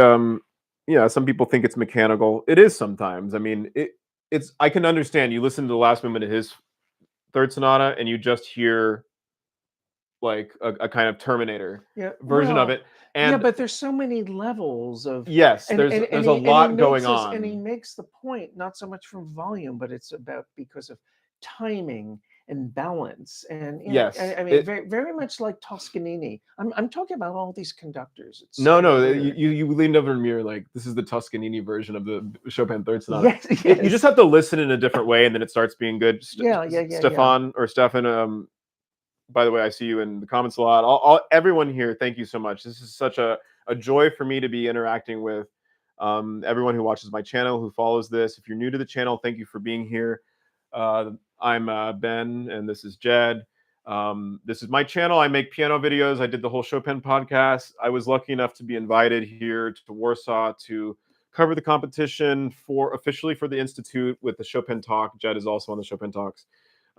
yeah, some people think it's mechanical. It is sometimes. I mean, it's I can understand. You listen to the last movement of his third sonata and you just hear like a kind of Terminator version of it. And yeah, but there's so many levels of yes, there's a lot going on. And he makes the point not so much from volume, but it's about because of timing and balance. And Yes, I mean, very, very much like Toscanini. I'm talking about all these conductors. It's no, so no, weird. you leaned over to me like this is the Toscanini version of the Chopin third sonata. Yes, yes. You just have to listen in a different way, and then it starts being good. Stefan or Stefan. By the way, I see you in the comments a lot. Everyone here, thank you so much. This is such a joy for me to be interacting with everyone who watches my channel, who follows this. If you're new to the channel, thank you for being here. I'm Ben, and this is Jed. This is my channel. I make piano videos. I did the whole Chopin podcast. I was lucky enough to be invited here to Warsaw to cover the competition officially for the Institute with the Chopin Talk. Jed is also on the Chopin Talks.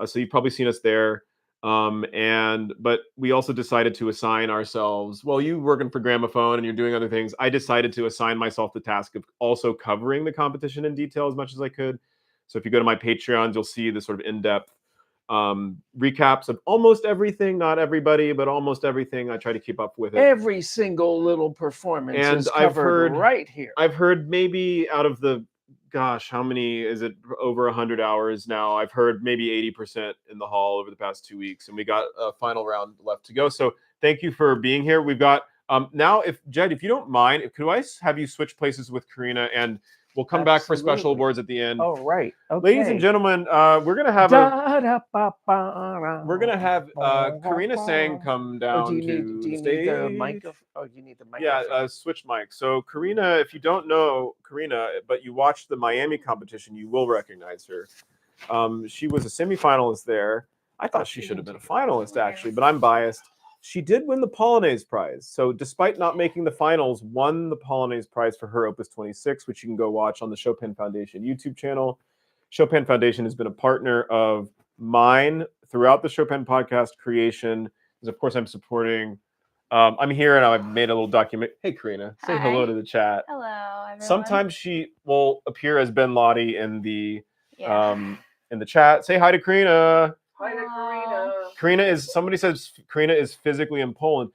So you've probably seen us there. But we also decided to assign ourselves, well, you working for Gramophone and you're doing other things. I decided to assign myself the task of also covering the competition in detail as much as I could. So if you go to my Patreons, you'll see the sort of in-depth recaps of almost everything, not everybody, but almost everything. I try to keep up with it. Every single little performance is covered right here. I've heard maybe out of the, gosh, how many is it? Over 100 hours now. I've heard maybe 80% in the hall over the past 2 weeks, and we got a final round left to go. So thank you for being here. We've got now, if Jed, if you don't mind, could I have you switch places with Karina, and we'll come back for special awards at the end. Oh, right. Okay. Ladies and gentlemen, we're gonna have Karina Tseng come down to the stage. Need the mic? Oh, you need the microphone. Yeah, switch mic. So Karina, if you don't know Karina, but you watched the Miami competition, you will recognize her. She was a semifinalist there. I thought she should have been a finalist, actually, but I'm biased. She did win the Polonaise Prize. So despite not making the finals, won the Polonaise Prize for her Opus 26, which you can go watch on the Chopin Foundation YouTube channel. Chopin Foundation has been a partner of mine throughout the Chopin podcast creation. Because of course I'm supporting. I'm here and I've made a little document. Hey, Karina, say hello to the chat. Hello, everyone. Sometimes she will appear as Ben Lottie in the chat. Say hi to Karina. Hi to Karina. Karina is, somebody says Karina is physically in Poland.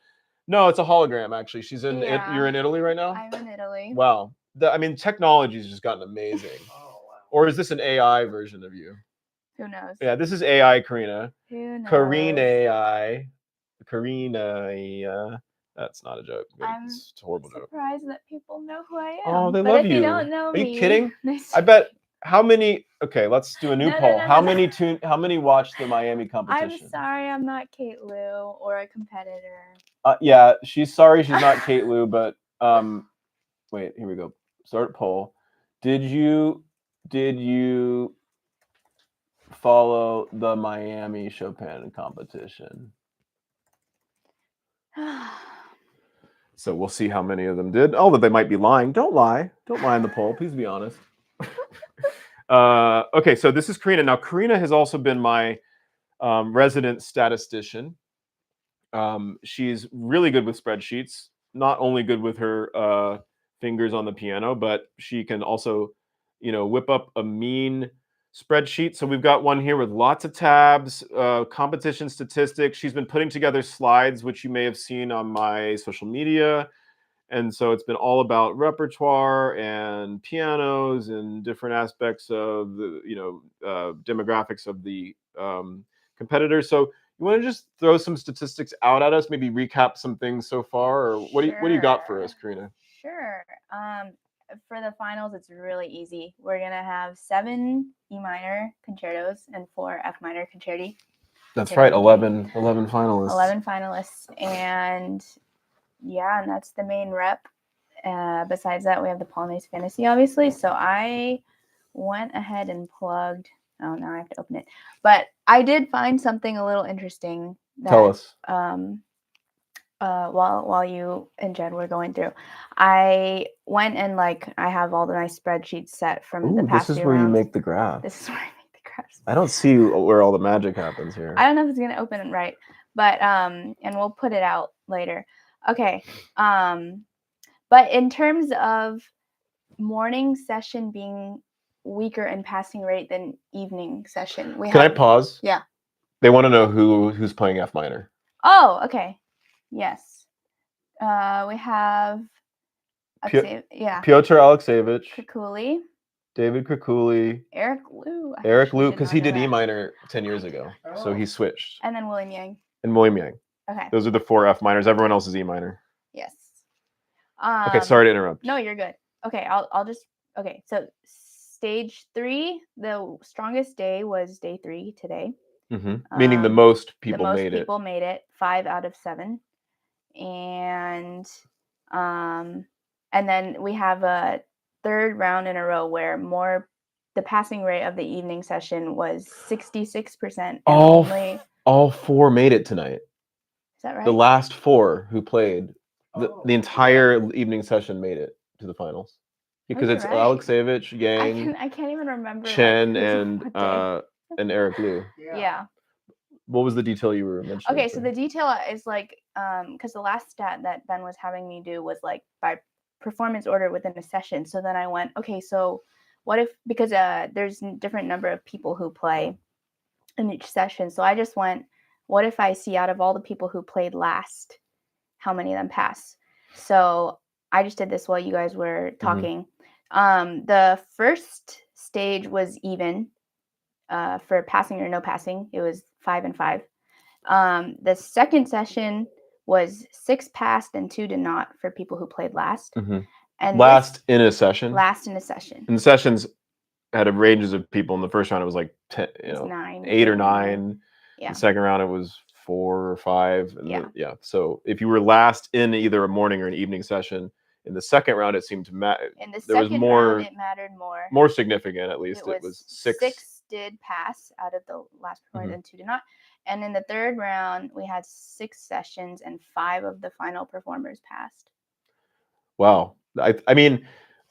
No, it's a hologram, actually. She's in, you're in Italy right now? I'm in Italy. Wow. I mean, technology's just gotten amazing. Oh, wow. Or is this an AI version of you? Who knows? Yeah, this is AI Karina. Who knows? Karina AI. Karina. That's not a joke. It's a horrible joke. Surprised that people know who I am. Oh, they love you. If you don't know me, are you kidding? I bet. How many? Okay, let's do a new poll. How many watched the Miami competition? I'm sorry, I'm not Kate Lou or a competitor. Yeah, she's sorry she's not Kate Lou, but wait, here we go. Start poll. Did you follow the Miami Chopin competition? So we'll see how many of them did. Although they might be lying. Don't lie. Don't lie in the poll. Please be honest. Okay, so this is Karina. Now, Karina has also been my resident statistician. She's really good with spreadsheets. Not only good with her fingers on the piano, but she can also, whip up a mean spreadsheet. So we've got one here with lots of tabs, competition statistics. She's been putting together slides, which you may have seen on my social media. And so it's been all about repertoire and pianos and different aspects of the, demographics of the competitors. So you want to just throw some statistics out at us, maybe recap some things so far, or what do you got for us, Karina? Sure. For the finals, it's really easy. We're gonna have 7 E minor concertos and 4 F minor concerti. That's right, 11 finalists. 11 finalists, and that's the main rep. Besides that, we have the Polonaise Fantasy, obviously. So I went ahead and plugged. Oh, now I have to open it. But I did find something a little interesting. Tell us. while you and Jed were going through, I went and like I have all my spreadsheets set from the past few rounds. the graph. This is where I make the graphs. I don't see where all the magic happens here. I don't know if it's gonna open right, but and we'll put it out later. Okay. But in terms of morning session being weaker in passing rate than evening session, Can I pause? Yeah. They want to know who's playing F minor. Oh, okay. Yes. We have Piotr Alexievich, Krakuli, David Krakuli, Eric Liu. because he did E minor 10 years ago, so he switched. And then William Yang. And William Yang. Okay. Those are the 4 F minors. Everyone else is E minor. Yes. Okay, sorry to interrupt. No, you're good. Okay, I'll just okay. So stage 3, the strongest day was day 3 today. Meaning the most people made it. The most people made it, 5 out of 7, and then we have a third round in a row where the passing rate of the evening session was 66%. All 4 made it tonight. Is that right? The last 4 who played the entire evening session made it to the finals because it's right. Alexievich, Yang, I can't even remember. Chen, and Eric Liu. Yeah. What was the detail you were mentioning? Okay, so the detail is like because the last stat that Ben was having me do was like by performance order within a session. So then I went, okay, so what if, because there's a different number of people who play in each session. So I just went, what if I see out of all the people who played last, how many of them pass? So I just did this while you guys were talking. The first stage was even for passing or no passing. It was 5 and 5. The second session was 6 passed and 2 did not for people who played last. And last in a session. And the sessions had a ranges of people. In the first round, it was like 10, 8 or 9. Yeah. The second round, it was 4 or 5. And so if you were last in either a morning or an evening session, in the second round, it seemed to matter. In the second round, it mattered more. More significant, at least. It was 6. 6 did pass out of the last performer, and 2 did not. And in the third round, we had 6 sessions, and 5 of the final performers passed. Wow. I mean,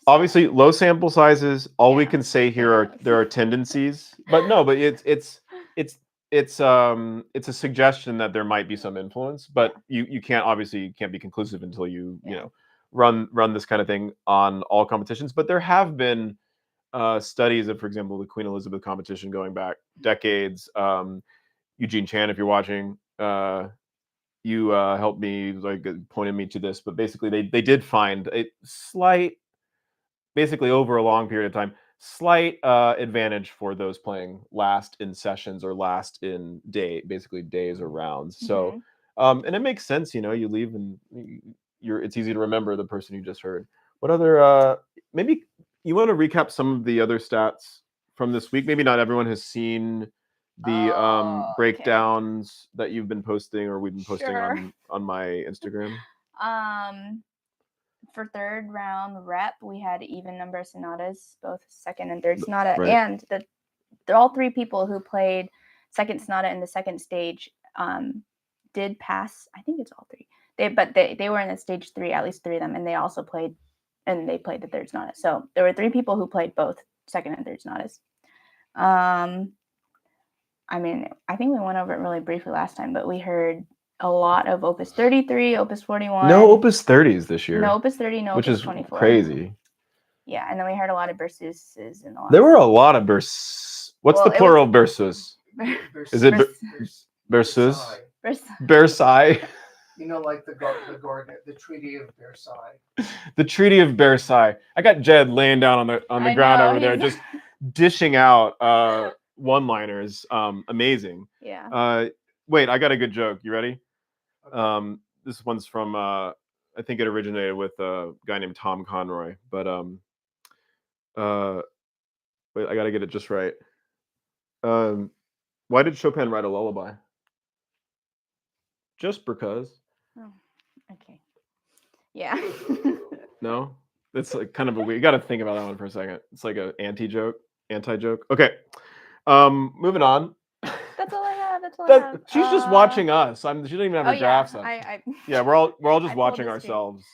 obviously, low sample sizes. All we can say here there are tendencies, but it's a suggestion that there might be some influence, but you can't be conclusive until you run this kind of thing on all competitions. But there have been studies of, for example, the Queen Elizabeth competition going back decades. Eugene Chan, if you're watching, you helped me, pointed me to this, but basically they did find a slight, basically over a long period of time, slight advantage for those playing last in sessions or last in basically days or rounds. So, and it makes sense, you leave and it's easy to remember the person you just heard. What other, maybe you want to recap some of the other stats from this week? Maybe not everyone has seen the breakdowns that you've been posting or we've been posting on my Instagram. For third round rep, we had even number of sonatas, both second and third sonata, and all 3 people who played second sonata in the second stage did pass. I think it's all 3. They were in the stage 3, at least 3 of them, and they also played, and they played the third sonata. So there were 3 people who played both second and third sonatas. I mean, I think we went over it really briefly last time, but we heard a lot of Opus 33, Opus 41. No Opus 30s this year. No Opus 30, no which Opus is 24. Crazy. Yeah, and then we heard a lot of Berceuses in the last. There were a lot of Berceuse. What's the plural of Berceuse? Is it Berceuse? Versailles. Like the Treaty of Versailles. The Treaty of Versailles. I got Jed laying down on the ground over there, just dishing out one-liners. Amazing. Yeah. Wait, I got a good joke. You ready? This one's from I think it originated with a guy named Tom Conroy, but wait, I gotta get it just right. Why did Chopin write a lullaby? Just because. Oh, okay. Yeah. No? It's like kind of a weird. You gotta think about that one for a second. It's like an anti-joke. Okay. Moving on. That's all I have. That's all I have. She's just watching us. She doesn't even have Oh her drafts yeah, up. I Yeah, we're all I just pulled watching the string. ourselves.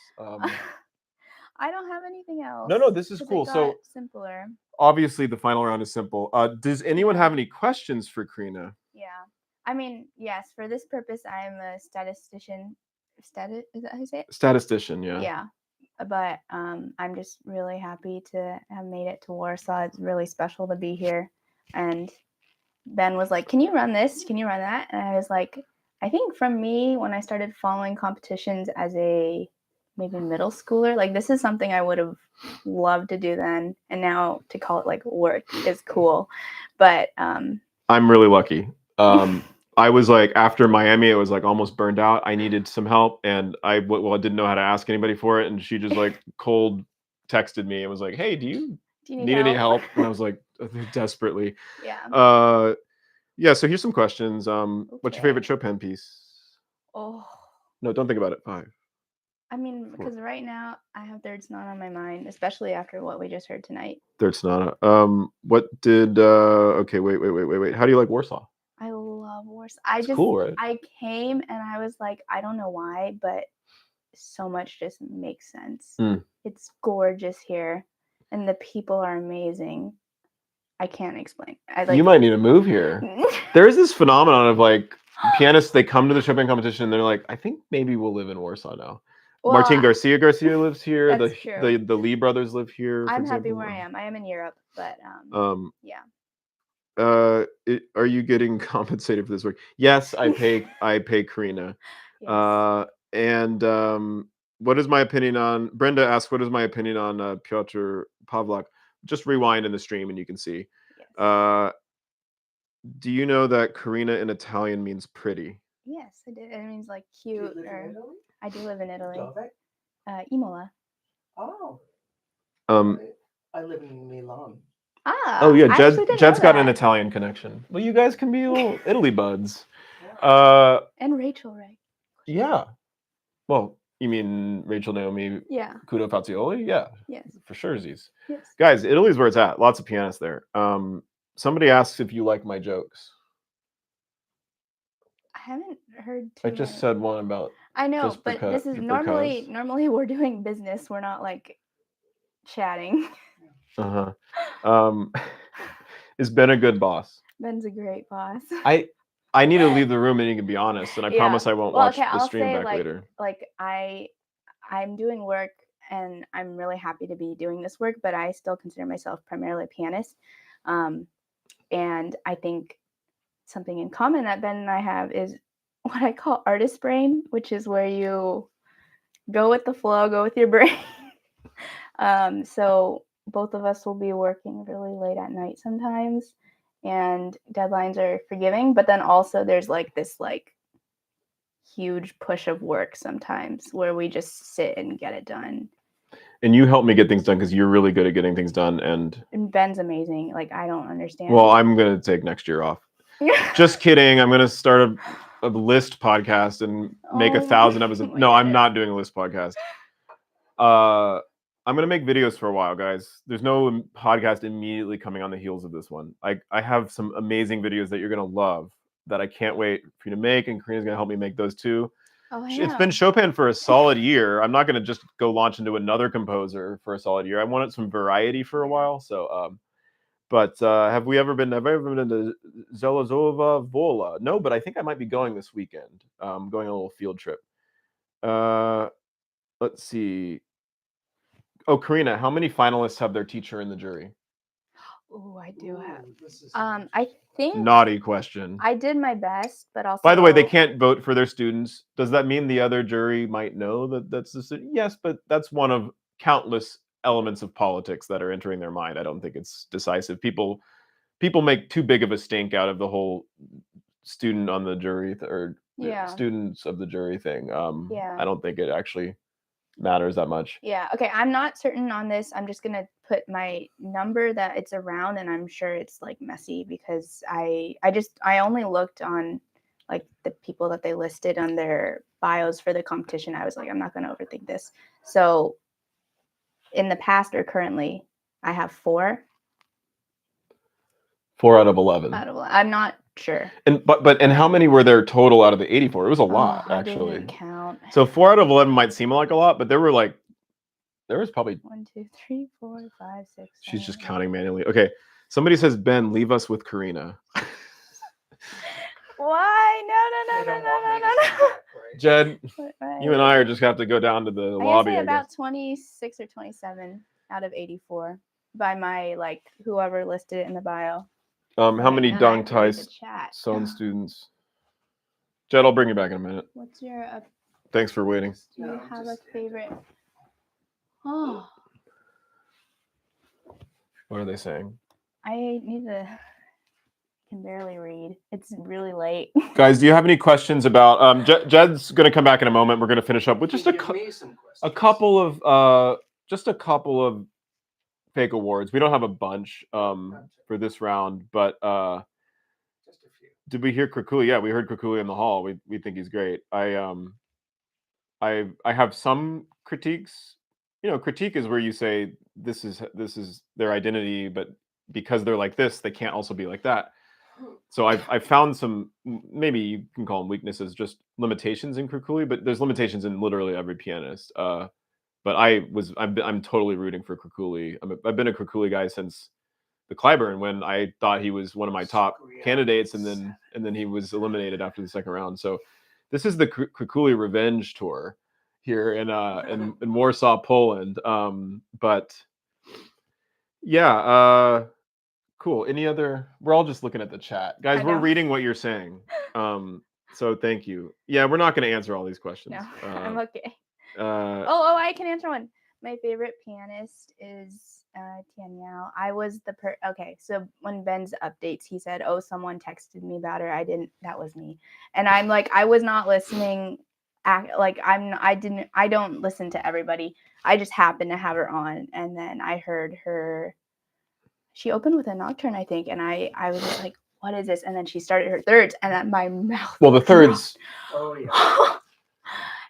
I don't have anything else. No, this is 'cause it cool. So got simpler. obviously the final round is simple. Does anyone Yeah. have any questions for Karina? Yeah. I mean, yes, for this purpose, I'm a statistician. Is that how you say it? Statistician, yeah. Yeah. But I'm just really happy to have made it to Warsaw. It's really special to be here. And Ben was like, "Can you run this? Can you run that?" And I was like, I think from me, when I started following competitions as a maybe middle schooler, like this is something I would have loved to do then. And now to call it like work is cool. But I'm really lucky. I was like, after Miami, it was like almost burned out. I needed some help, and I didn't know how to ask anybody for it, and she just like cold texted me and was like, "Hey, do you need any help?" And I was like, desperately. Yeah. Yeah. So here's some questions. What's your favorite Okay. Chopin piece? Oh, No, don't think about it. 5. I mean, because right now I have Third Sonata on my mind, especially after what we just heard tonight. Third Sonata. What did? Okay, wait. How do you like Warsaw? I love Warsaw. It's cool, right? I came and I was like, I don't know why, but so much just makes sense. Mm. It's gorgeous here, and the people are amazing. I can't explain. You might need to move here. There's this phenomenon of like pianists. They come to the Chopin competition and they're like, I think maybe we'll live in Warsaw now. Well, Martin Garcia lives here. That's true. The Lee brothers live here. I'm for happy example. where I am. I am in Europe, but yeah. Are you getting compensated for this work? Yes, I pay Karina. Yes. And what is my opinion on? Brenda asks, what is my opinion on Piotr Pavlak? Just rewind in the stream and you can see. Yes. Do you know that Karina in Italian means pretty? Yes, I did. It means like Do you cute. live in Or Italy? I do live in Italy. Dove? Imola. Oh, I live in Milan. Ah. Oh yeah, I actually didn't Jed's know got an that. Italian connection. Well, you guys can be little Italy buds. Yeah. And Rachel, right? Yeah. Well, you mean Rachel Naomi Yeah. Kudo Fazioli? Yeah, Yes. for sure. Yes. Guys, Italy's where it's at. Lots of pianists there. Somebody asks if you like my jokes. I haven't heard I too just many. said one about. I know, just but because- this is because. normally we're doing business. We're not like chatting. Is Ben a good boss? Ben's a great boss. I need to leave the room and you can be honest, and I promise I won't watch the stream back later. Like I'm doing work and I'm really happy to be doing this work, but I still consider myself primarily a pianist. And I think something in common that Ben and I have is what I call artist brain, which is where you go with the flow, go with your brain. So both of us will be working really late at night sometimes, and deadlines are forgiving, but then also there's like this like huge push of work sometimes where we just sit and get it done. And you help me get things done because you're really good at getting things done. And Ben's amazing. Like, I don't understand. Well, I'm going to take next year off. Just kidding. I'm going to start a list podcast and make 1,000 episodes. No, I'm not doing a list podcast. I'm going to make videos for a while, guys. There's no podcast immediately coming on the heels of this one. I have some amazing videos that you're going to love that I can't wait for you to make, and Karina's going to help me make those too. It's been Chopin for a solid year. I'm not going to just go launch into another composer for a solid year. I wanted some variety for a while. So, but have I ever been to Zelazova Vola? No, but I think I might be going this weekend. Going on a little field trip. Let's see. Oh, Karina, how many finalists have their teacher in the jury? Oh, I do have. I think. Naughty question. I did my best, but also. By the way, they can't vote for their students. Does that mean the other jury might know that that's the student? Yes, but that's one of countless elements of politics that are entering their mind. I don't think it's decisive. People make too big of a stink out of the whole student on the jury or students of the jury thing. I don't think it actually matters that much. Yeah. Okay. I'm not certain on this. I'm just going to put my number that it's around, and I'm sure it's like messy because I only looked on like the people that they listed on their bios for the competition. I was like, I'm not going to overthink this. So in the past or currently, I have 4. 4 out of 11. I'm not Sure. And but how many were there total out of the 84? It was a lot, I actually. didn't count. So 4 out of 11 might seem like a lot, but there was probably 1, 2, 3, 4, 5, 6. she's just 7, counting manually. Okay. Somebody says, Ben, leave us with Karina. Why? No. Jed, Why? you and I are just have to go down to the I lobby. guess I about guess. 26 or 27 out of 84 by my like whoever listed it in the bio. How many And I dong have to read tai the chat. sewn students? Jed, I'll bring you back in a minute. What's your? Thanks for waiting. Do you have a favorite? Oh, What are they saying? I need to. Can barely read. It's really late. Guys, do you have any questions about? Jed's going to come back in a moment. We're going to finish up with just a couple of fake awards. We don't have a bunch for this round, but Just a few. did we hear Krakuli? Yeah, we heard Krakuli in the hall. We think he's great. I have some critiques. You know, critique is where you say this is their identity, but because they're like this, they can't also be like that. So I've found some, maybe you can call them weaknesses, just limitations in Krakuli, but there's limitations in literally every pianist. But I'm totally rooting for Krakuli. I've been a Krakuli guy since the Clyburn, when I thought he was one of my top candidates, and then he was eliminated after the second round. So this is the Krakuli Revenge Tour here in Warsaw, Poland. But yeah, cool. Any other? We're all just looking at the chat, guys. I We're know. reading what you're saying. So thank you. Yeah, we're not going to answer all these questions. No, I'm okay. Oh, I can answer one. My favorite pianist is Tian Yao. I was okay. So when Ben's updates, he said, "Oh, someone texted me about her." I didn't. That was me. And I'm like, I was not listening. I don't listen to everybody. I just happened to have her on, and then I heard her. She opened with a nocturne, I think, and I was just like, "What is this?" And then she started her thirds, and then my mouth. well, the thirds. Oh yeah.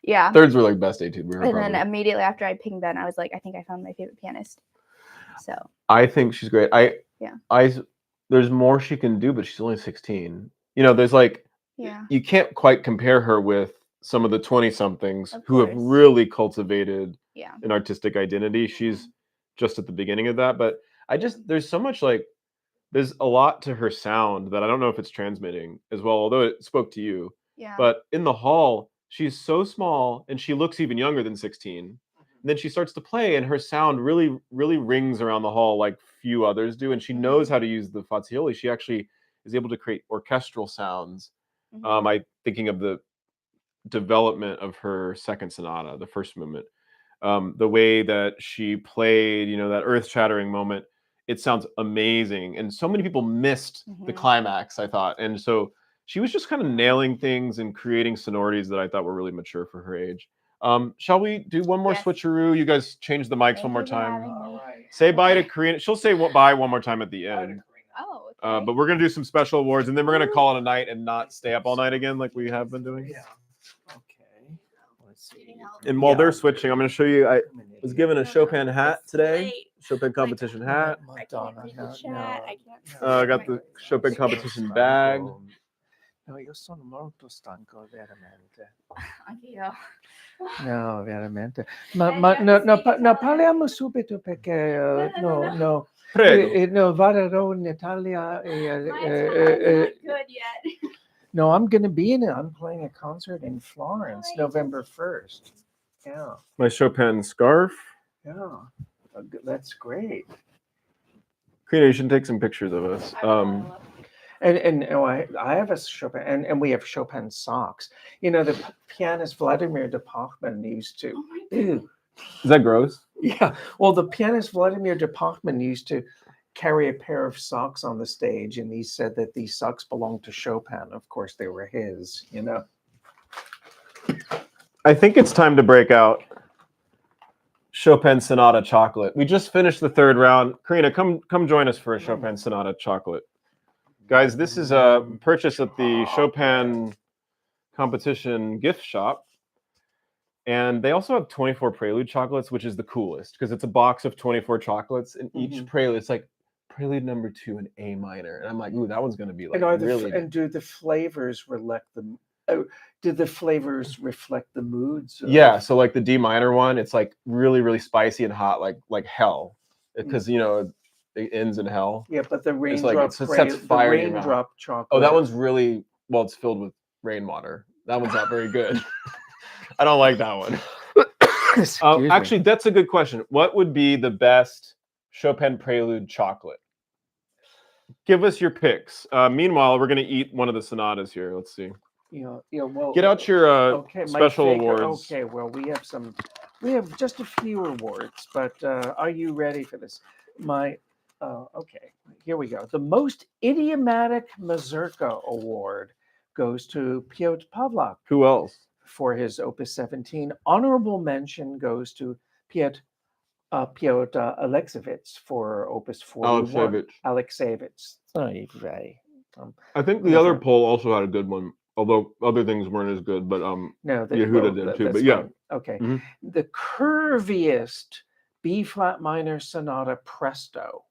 Yeah. Thirds were like best etude we heard. And then probably. immediately after I pinged Ben, I was like, I think I found my favorite pianist. So I think she's great. There's more she can do, but she's only 16. You know, there's like, yeah, you can't quite compare her with some of the 20-somethings Of who have course. really cultivated yeah. an artistic identity. She's just at the beginning of that, but there's so much, like, there's a lot to her sound that I don't know if it's transmitting as well, although it spoke to you. Yeah. But in the hall, she's so small and she looks even younger than 16. And then she starts to play and her sound really, really rings around the hall like few others do. And she knows how to use the Fazioli. She actually is able to create orchestral sounds. I'm thinking of the development of her second sonata, the first movement. The way that she played, you know, that earth-shattering moment, it sounds amazing. And so many people missed the climax, I thought. And so she was just kind of nailing things and creating sonorities that I thought were really mature for her age. Shall we do one more Yes. switcheroo? You guys change the mics Thank one more you for time. having me. Say bye to Karina. She'll say bye one more time at the end. Oh, okay. But we're going to do some special awards, and then we're going to call it a night and not stay up all night again like we have been doing. Yeah. Okay. Let's see. And while they're switching, I'm going to show you. I was given a Chopin hat today. Chopin competition hat. Madonna, I got the Chopin competition bag. No, io sono molto stanco, veramente. Anch'io. No, veramente. No, parliamo subito perché no. Prego. No, vado in Italia. Good yet. No, I'm going to be in it. I'm playing a concert in Florence, November 1st. Yeah. My Chopin scarf. Yeah. That's great. Karina, you should take some pictures of us. And I have a Chopin, and we have Chopin socks. You know, the pianist Vladimir de Pachman used to. Ew. Is that gross? Yeah. Well, the pianist Vladimir de Pachman used to carry a pair of socks on the stage, and he said that these socks belonged to Chopin. Of course, they were his, you know. I think it's time to break out Chopin Sonata chocolate. We just finished the third round. Karina, come join us for a Chopin Sonata chocolate. Guys, this is a purchase at the Chopin Competition gift shop. And they also have 24 prelude chocolates, which is the coolest because it's a box of 24 chocolates, and each prelude, it's like Prelude number 2 in A minor, and I'm like, ooh, that one's gonna be like And really. do the flavors reflect the? Do the flavors reflect the moods? Yeah, so like the D minor one, it's like really spicy and hot, like hell, because it ends in hell. Yeah, but the It's like raindrop, it sets fire in your mouth. raindrop chocolate. Oh, that one's really well. It's filled with rainwater. That one's not very good. I don't like that one. Actually, that's a good question. What would be the best Chopin Prelude chocolate? Give us your picks. Meanwhile, we're gonna eat one of the sonatas here. Let's see. Well, Get out your special awards. Okay, well, we have just a few awards, but are you ready for this? Okay, here we go. The most idiomatic mazurka award goes to Piotr Pawlak. Who else? For his Opus 17. Honorable mention goes to Piotr Alexievich for Opus 41. Alexievich. I think the other poll also had a good one, although other things weren't as good. But no, Yehuda did too. But yeah, okay. Mm-hmm. The curviest B flat minor sonata presto.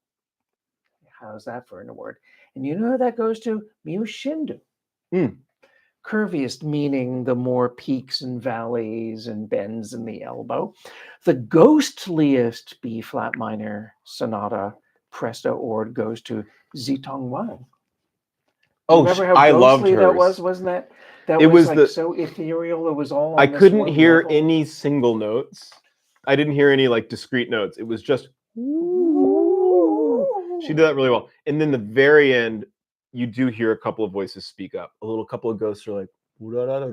How's that for an award? And you know who that goes to? Mushindu. Curviest meaning the more peaks and valleys and bends in the elbow. The ghostliest B flat minor sonata presto award goes to Zitong Wang. Oh, I loved hers. That was, wasn't that? That was like so ethereal. It was all. I couldn't hear any single notes. I didn't hear any like discrete notes. It was just. She did that really well. And then the very end, you do hear a couple of voices speak up. A little couple of ghosts are like, wah.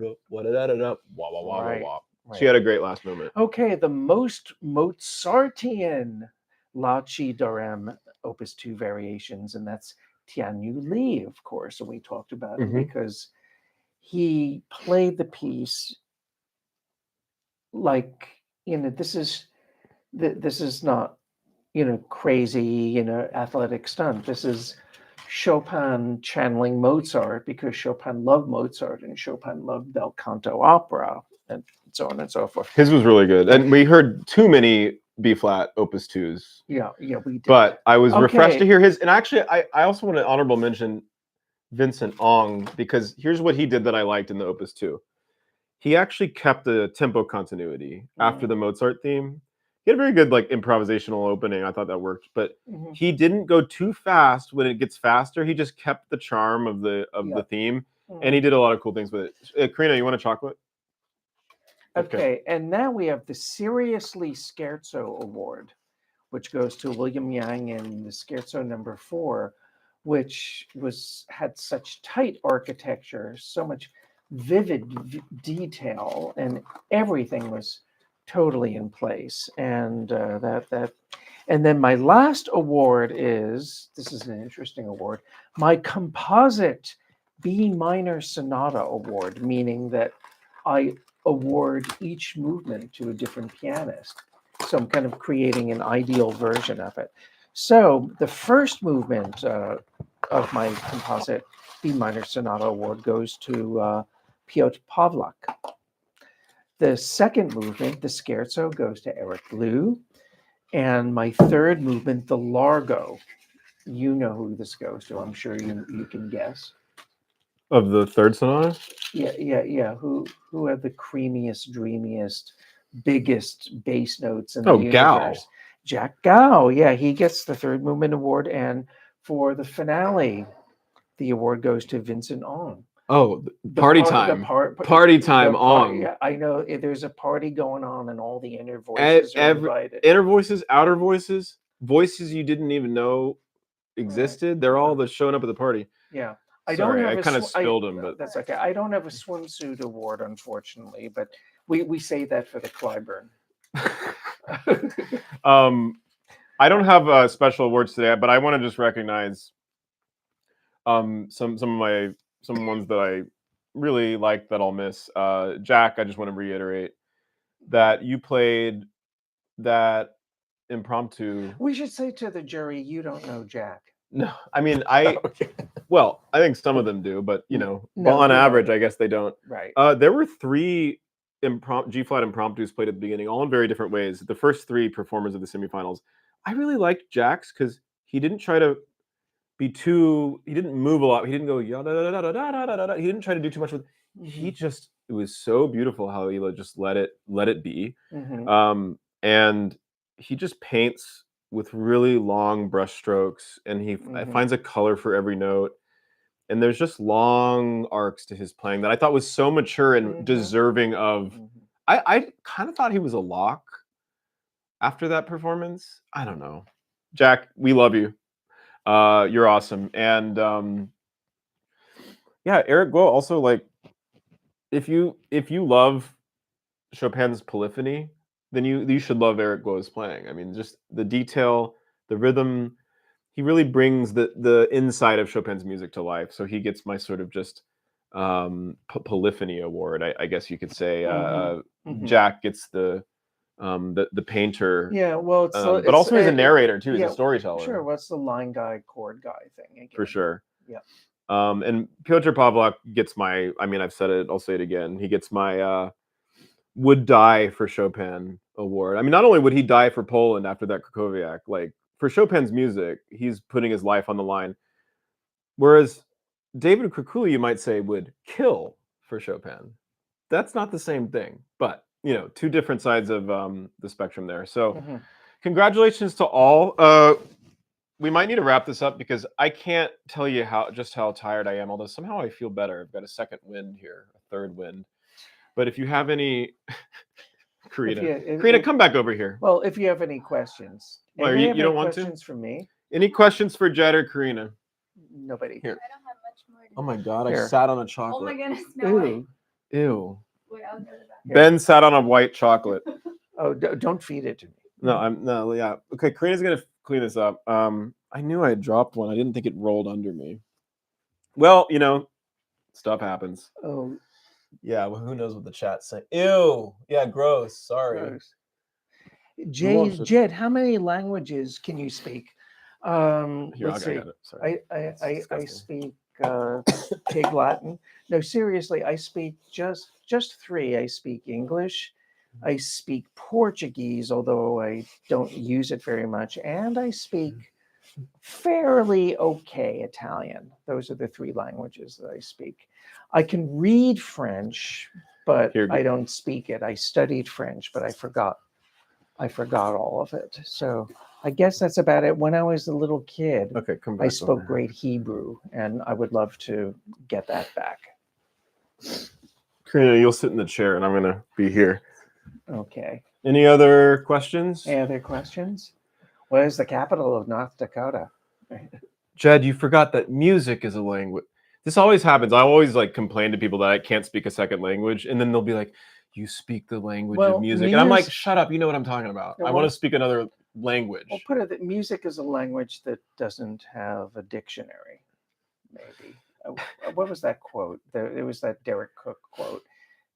She had a great last moment. Okay, the most Mozartian La Chi Dorem Opus 2 variations, and that's Tian Yu Li, of course. And we talked about him because he played the piece like, this is not, crazy, athletic stunt. This is Chopin channeling Mozart because Chopin loved Mozart and Chopin loved bel canto opera and so on and so forth. His was really good. And we heard too many B-flat Opus 2s. Yeah, we did. But I was refreshed to hear his. And actually, I also want to honorable mention Vincent Ong, because here's what he did that I liked in the Opus 2. He actually kept the tempo continuity after the Mozart theme. He had a very good improvisational opening. I thought that worked, but he didn't go too fast. When it gets faster, he just kept the charm of the theme, and he did a lot of cool things with it. Karina, you want a chocolate? Okay, and now we have the Seriously Scherzo Award, which goes to William Yang in the Scherzo number 4, which had such tight architecture, so much vivid detail, and everything was totally in place. And and then my last award this is an interesting award, my composite B minor sonata award, meaning that I award each movement to a different pianist. So I'm kind of creating an ideal version of it. So the first movement of my composite B minor sonata award goes to Piotr Pawlak. The second movement, the Scherzo, goes to Eric Liu. And my third movement, the Largo, you know who this goes to. I'm sure you can guess. Of the third sonata? Yeah. Who had the creamiest, dreamiest, biggest bass notes in the universe? Gao. Jack Gao. Yeah, he gets the third movement award. And for the finale, the award goes to Vincent Ong. Oh, party time. Party time on. Yeah, I know there's a party going on and all the inner voices are invited. Inner voices, outer voices, voices you didn't even know existed. They're all showing up at the party. Yeah. I kind of spilled them, but that's okay. I don't have a swimsuit award, unfortunately, but we say that for the Clyburn. I don't have special awards today, but I want to just recognize some ones that I really like that I'll miss. Jack, I just want to reiterate that you played that impromptu. We should say to the jury, you don't know Jack. No, I mean, well, I think some of them do, but on average, I guess they don't. Right. There were 3 G-flat impromptus played at the beginning, all in very different ways. The first 3 performers of the semifinals, I really liked Jack's because he didn't try to be too. He didn't move a lot. He didn't go yada da da da da da da da. He didn't try to do too much with. He just. It was so beautiful how he just let it be, and he just paints with really long brush strokes, and he finds a color for every note. And there's just long arcs to his playing that I thought was so mature and deserving of. I kind of thought he was a lock after that performance. I don't know. Jack, we love you. You're awesome. And yeah, Eric Guo also, like, if you love Chopin's polyphony, then you should love Eric Guo's playing. I mean, just the detail, the rhythm. He really brings the inside of Chopin's music to life. So he gets my sort of just polyphony award, I guess you could say. Jack gets the painter. Yeah, well, but also he's a narrator too. He's a storyteller. Sure, what's the line guy, chord guy thing again? For sure. Yeah. And Piotr Pawlak gets my. I mean, I've said it. I'll say it again. He gets my would die for Chopin award. I mean, not only would he die for Poland after that Krakowiak, like, for Chopin's music, he's putting his life on the line. Whereas David Krakula, you might say, would kill for Chopin. That's not the same thing, but two different sides of the spectrum there. So, congratulations to all. We might need to wrap this up because I can't tell you how tired I am. Although somehow I feel better. I've got a second wind here, a third wind. But if you have any, Karina, come back over here. Well, if you have any questions, well, you don't want questions for me? Any questions for Jed or Karina? Nobody. Here. I don't have much more. Oh my God! Here. I sat on a chocolate. Oh my goodness! No way. Ew. Wait, I'll go to that. Ben sat on a white chocolate. Oh, don't feed it to me. No. Yeah. Okay, Karina's gonna clean this up. I knew I had dropped one. I didn't think it rolled under me. Well, stuff happens. Oh. Yeah. Well, who knows what the chat's saying? Ew. Yeah. Gross. Sorry. Gross. Jed, how many languages can you speak? Let's see. Sorry. I speak Pig Latin. No, seriously, I speak just three. I speak English, I speak Portuguese, although I don't use it very much, and I speak fairly okay Italian. Those are the three languages that I speak. I can read French, but I don't speak it. I studied French, but I forgot all of it. So I guess that's about it. When I was a little kid, I spoke great Hebrew, and I would love to get that back. Karina, you'll sit in the chair, and I'm going to be here. Okay. Any other questions? Any other questions? What is the capital of North Dakota? Jed, you forgot that music is a language. This always happens. I always complain to people that I can't speak a second language, and then they'll be like, "You speak the language of music," and I'm like, "Shut up! You know what I'm talking about. I want to speak another language." Well, put it that music is a language that doesn't have a dictionary. Maybe. What was that quote? There was that Derek Cook quote.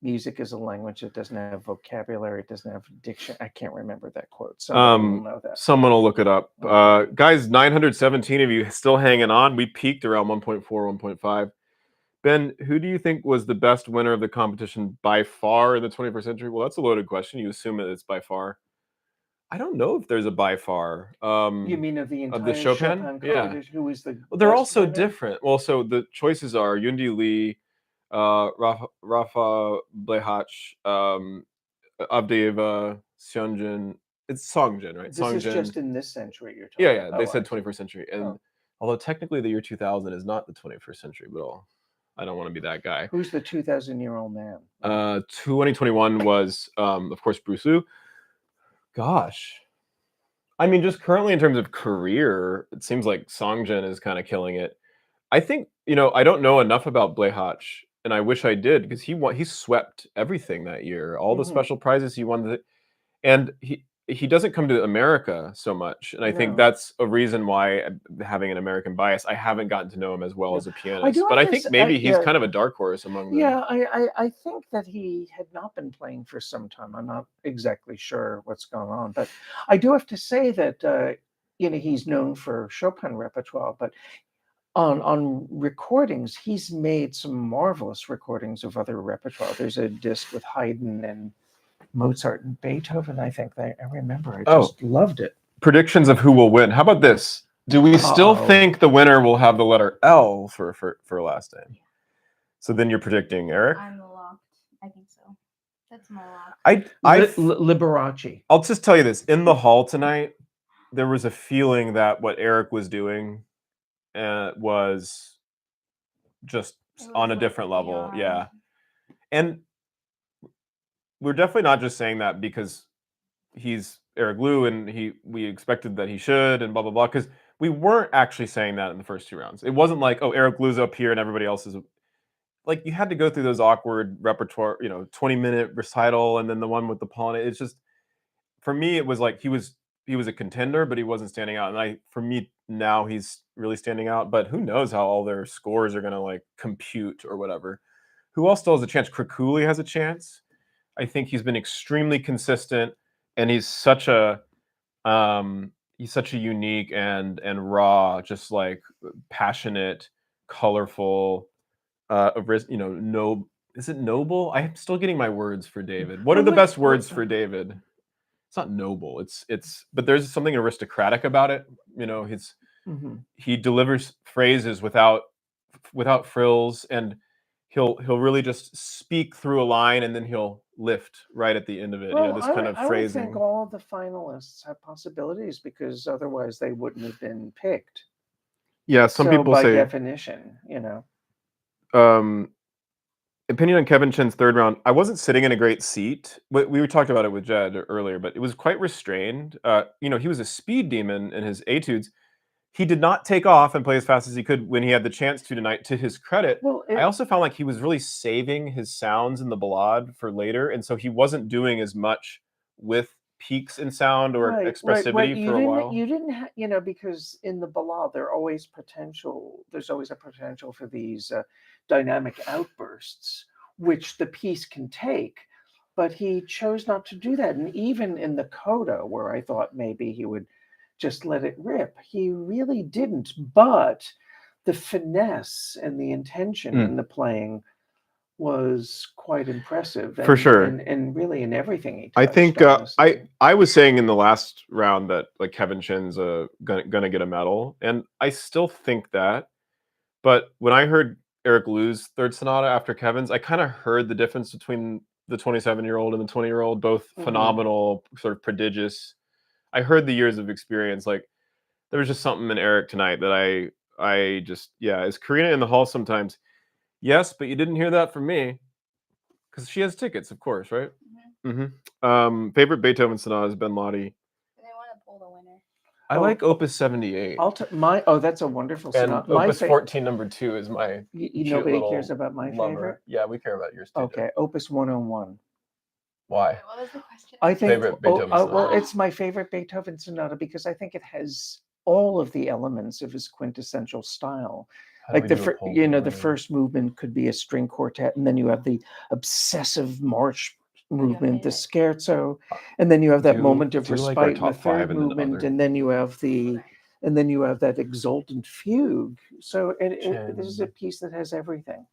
Music is a language that doesn't have vocabulary. It doesn't have dictionary. I can't remember that quote. Someone will know that. Someone will look it up. Guys, 917 of you still hanging on. We peaked around 1.4, 1.5. Ben, who do you think was the best winner of the competition by far in the 21st century? Well, that's a loaded question. You assume that it's by far. I don't know if there's a by far. You mean of the entire Chopin competition? Yeah. Who was the? Well, they're all so different. Well, so the choices are Yundi Lee, Rafa Blehach, Avdeeva, Seongjin. It's Songjin, right? This Songjin. is just in this century you're talking about. Yeah. They said 21st century. And although technically the year 2000 is not the 21st century, but I don't want to be that guy. Who's the 2,000-year-old man? 2021 was, of course, Bruce Liu. Gosh. I mean, just currently in terms of career, it seems like Songjin is kind of killing it. I think, I don't know enough about Blehach, and I wish I did, because he swept everything that year. All the special prizes he won. And he doesn't come to America so much. And I think that's a reason why, having an American bias, I haven't gotten to know him as well as a pianist. But I think maybe he's kind of a dark horse among them. Yeah, I think that he had not been playing for some time. I'm not exactly sure what's going on. But I do have to say that, he's known for Chopin repertoire, but on recordings, he's made some marvelous recordings of other repertoire. There's a disc with Haydn and Mozart and Beethoven. I think I remember. I just loved it. Predictions of who will win. How about this? Do we still Uh-oh. think the winner will have the letter L for last name? So then you're predicting Eric? I'm locked. I think so. That's my lock. Liberace. I'll just tell you this. In the hall tonight, there was a feeling that what Eric was doing was just on a different level. beyond. Yeah. And we're definitely not just saying that because he's Eric Liu and we expected that he should and blah, blah, blah. Because we weren't actually saying that in the first 2 rounds. It wasn't like, oh, Eric Liu's up here and everybody else is... Like, you had to go through those awkward repertoire, 20-minute recital and then the one with the pawn. It's just... For me, it was like he was a contender, but he wasn't standing out. And for me, now he's really standing out. But who knows how all their scores are going to, like, compute or whatever. Who else still has a chance? Krakuli has a chance. I think he's been extremely consistent, and he's such a unique and raw, just like passionate, colorful, no. Is it noble? I'm still getting my words for David. What are the best words for David? It's not noble. It's but there's something aristocratic about it. He delivers phrases without frills, and he'll really just speak through a line and then he'll lift right at the end of it. Well, This kind of phrasing. I would think all the finalists have possibilities because otherwise they wouldn't have been picked. Yeah, some people by say definition, opinion on Kevin Chen's third round. I wasn't sitting in a great seat. We talked about it with Jed earlier, but it was quite restrained. He was a speed demon in his etudes. He did not take off and play as fast as he could when he had the chance to tonight, to his credit. Well, I also found like he was really saving his sounds in the ballade for later, and so he wasn't doing as much with peaks in sound or expressivity for a while. You didn't have, because in the ballade there's always a potential for these dynamic outbursts, which the piece can take, but he chose not to do that. And even in the coda, where I thought maybe he would just let it rip, he really didn't. But the finesse and the intention in the playing was quite impressive, for sure, and really in everything he touched. I think I was saying in the last round that like Kevin Chen's gonna get a medal, and I still think that. But when I heard Eric Liu's third sonata after Kevin's, I kind of heard the difference between the 27-year-old and the 20-year-old, both phenomenal, sort of prodigious. I heard the years of experience. Like, there was just something in Eric tonight that I just, is Karina in the hall sometimes? Yes, but you didn't hear that from me because she has tickets, of course, right? Favorite Beethoven sonata is Ben Lottie. They want to pull the winner. I like Opus 78. That's a wonderful sonata. And Opus 14 number 2 is my nobody cares about my lover. favorite? Yeah, we care about yours too. Okay, Opus 101. What Why? was the question? I think Favorite Beethoven sonata. well, it's my favorite Beethoven sonata because I think it has all of the elements of his quintessential style. Like the first movement could be a string quartet, and then you have the obsessive march movement, the scherzo, and then you have that moment of respite in the third movement, and then you have that exultant fugue. So this is a piece that has everything.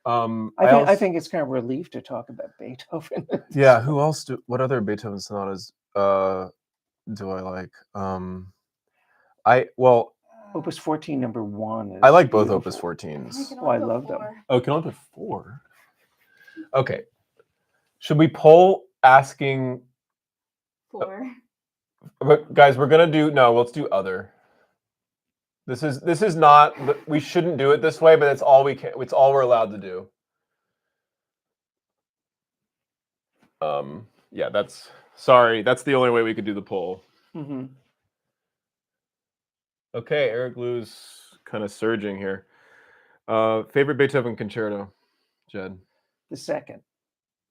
I think it's kind of relief to talk about Beethoven. Yeah, who else what other Beethoven sonatas do I like? Opus 14 number 1 is I like both beautiful. Opus 14s. Oh, I love them. Oh, can only put 4. Okay. Should we poll asking 4? Guys, let's do other. This is not, we shouldn't do it this way, but it's all we're allowed to do. That's the only way we could do the poll. Okay, Eric Liu's kind of surging here. Favorite Beethoven concerto, Jed? The second.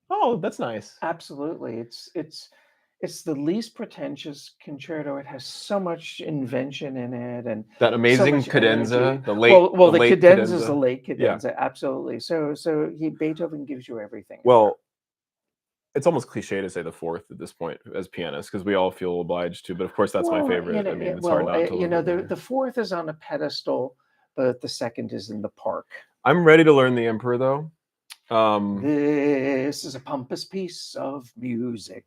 Oh, that's nice. Absolutely. It's the least pretentious concerto. It has so much invention in it, and that amazing so cadenza, the cadenza is the late cadenza, absolutely. So Beethoven gives you everything. Well, it's almost cliche to say the fourth at this point as pianists because we all feel obliged to, but of course that's my favorite. It's hard not to. The fourth is on a pedestal, but the second is in the park. I'm ready to learn the Emperor though. This is a pompous piece of music.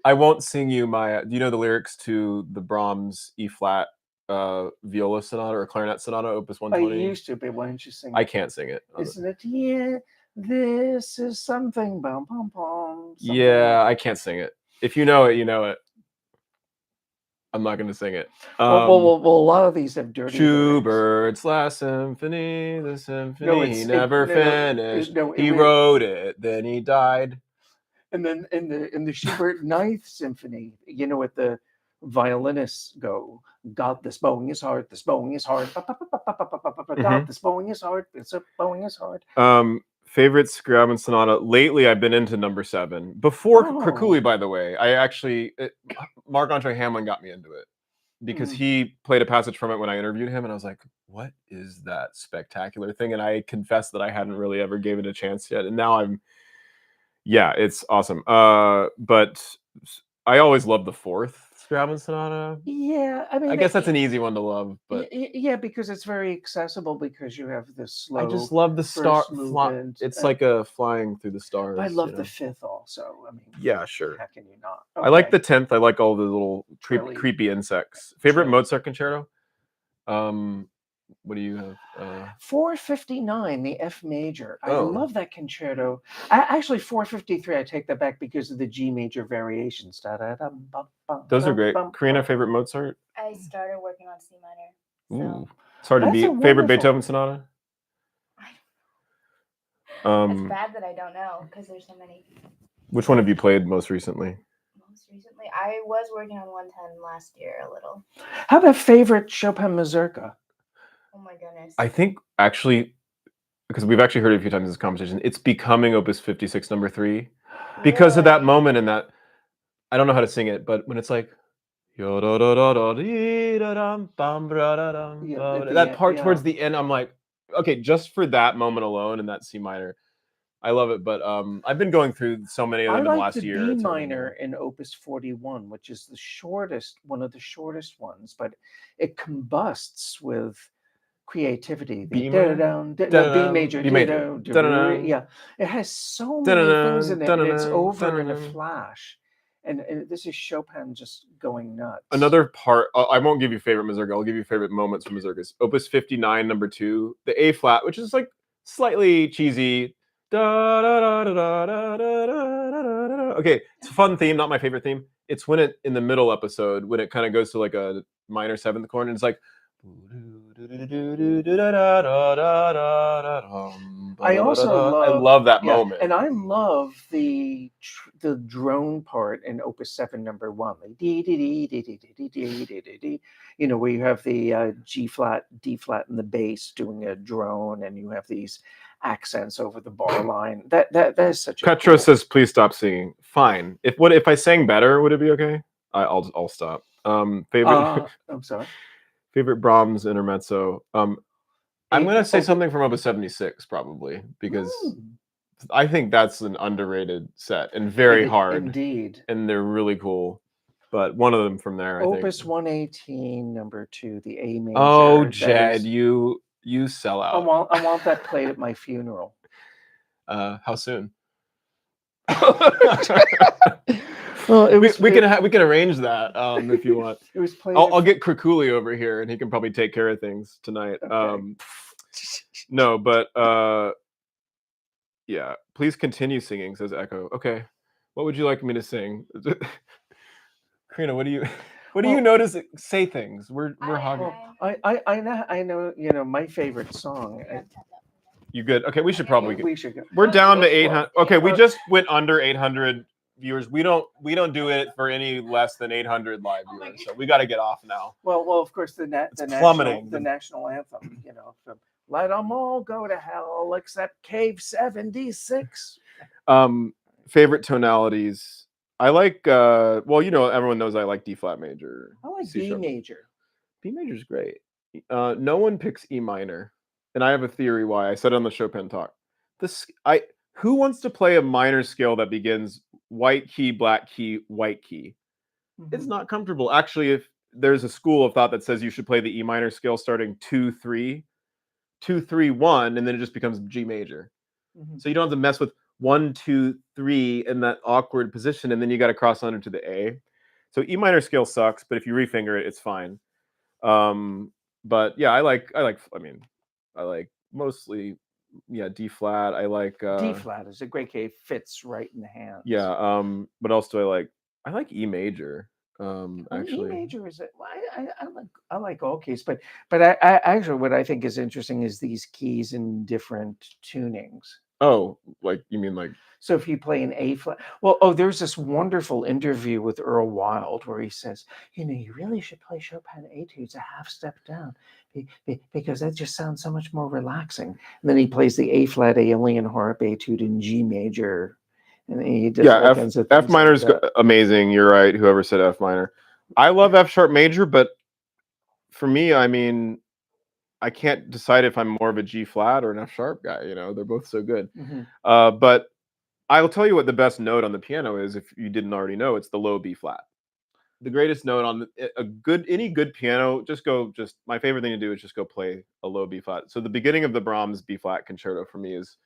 I won't sing you my. Do you know the lyrics to the Brahms E flat viola sonata or clarinet sonata, Opus I 120? used to, but why don't you sing? I can't sing it. Isn't it? Yeah, this is something. Bum bum bum. Yeah, I can't sing it. If you know it, you know it. I'm not going to sing it. Well, a lot of these have dirty lyrics. Schubert's last symphony, the symphony he never finished. He really, wrote it, then he died. and then in the Schubert Ninth Symphony, you know what the violinists go? God, this bowing is hard. This bowing is hard. God, this bowing is hard. This bowing is hard. Favorite Scriabin sonata lately? I've been into number 7. Before Krakuli, by the way, I actually Marc-Andre Hamelin got me into it because he played a passage from it when I interviewed him, and I was like, "What is that spectacular thing?" And I confessed that I hadn't really ever gave it a chance yet, and now it's awesome. But I always loved the 4th Scriabin sonata. Yeah, I mean, I guess that's an easy one to love, but yeah, because it's very accessible because you have the slow. I just love the star. It's like a flying through the stars. I love the 5th also. I mean, yeah, sure. How can you not? Okay. I like the 10th. I like all the little creepy insects. Favorite Mozart concerto? What do you have? 459, the F major. I love that concerto. Actually, 453. I take that back because of the G major variations. Those are great. Karina, favorite Mozart? I started working on C minor. Ooh, it's hard to beat. Favorite Beethoven sonata? It's bad that I don't know because there's so many. Which one have you played most recently? Most recently, I was working on 110 last year a little. How about favorite Chopin mazurka? Oh my goodness. I think actually, because we've actually heard it a few times in this competition, it's becoming Opus 56 number 3 because of that moment in that. I don't know how to sing it, but when it's like that part towards the end, I'm like, okay, just for that moment alone in that C minor, I love it. But I've been going through so many of them in the last year. I like the B minor in Opus 41, which is one of the shortest ones, but it combusts with creativity. The B major. Yeah, it has so many things in it, and it's over in a flash. And this is Chopin just going nuts. Another part, I won't give you favorite mazurka. I'll give you favorite moments from mazurkas. Opus 59, number 2, the A flat, which is like slightly cheesy. Okay, it's a fun theme, not my favorite theme. It's when it in the middle episode when it kind of goes to like a minor 7th chord, and it's like. I love that moment, and I love the drone part in Opus 7 number 1. You know, where you have the G flat, D flat, and the bass doing a drone, and you have these accents over the bar line. That is such. Petro says, "Please stop singing." Fine. If I sang better, would it be okay? I'll stop. Favorite. I'm sorry. Favorite Brahms intermezzo. I'm going to say something from Opus 76 probably because I think that's an underrated set and very hard. Indeed. And they're really cool. But one of them from there, Opus 118, number 2, the A major. Oh, Jed, you sell out. I want that played at my funeral. How soon? Well, we can arrange that if you want. It was played. I'll get Krakuli over here, and he can probably take care of things tonight. Okay. No, but yeah. Please continue singing, says Echo. Okay, what would you like me to sing? Karina, what do you notice? Say things. We're hogging. I know. You know my favorite song. You good? Okay, we should probably. We should go. We're down to 800. Okay, we just went under 800 viewers. We don't do it for any less than 800 live viewers. So we got to get off now. Well, of course the national anthem. You know, let them all go to hell except Cave 76. Favorite tonalities. I like. Well, you know, everyone knows I like D flat major. I like B major. B major is great. No one picks E minor, and I have a theory why. I said it on the Chopin talk. Who wants to play a minor scale that begins white key, black key, white key? Mm-hmm. It's not comfortable. Actually, if there's a school of thought that says you should play the E minor scale starting 2-3, 2-3-1, and then it just becomes G major. Mm-hmm. So you don't have to mess with 1, 2, 3 in that awkward position, and then you got to cross under to the A. So E minor scale sucks, but if you refinger it, it's fine. But yeah, I like mostly D flat. I like D flat is a great key. It fits right in the hands. yeah. What else do I like? I like E major. E Actually, major is it? I like all keys, but I actually what I think is interesting is these keys in different tunings. oh, like you mean like So if you play an A flat, well, there's this wonderful interview with Earl Wild where he says, you really should play Chopin etudes a half step down because that just sounds so much more relaxing. And then he plays the A flat Aeolian harp etude in G major, and he does all kinds of things F minor is amazing. You're right. Whoever said F minor, I love F sharp major, but for me, I mean, I can't decide if I'm more of a G flat or an F sharp guy. They're both so good. But I'll tell you what the best note on the piano is. If you didn't already know, it's the low B flat. The greatest note on any good piano. My favorite thing to do is just go play a low B flat. So the beginning of the Brahms B flat concerto for me is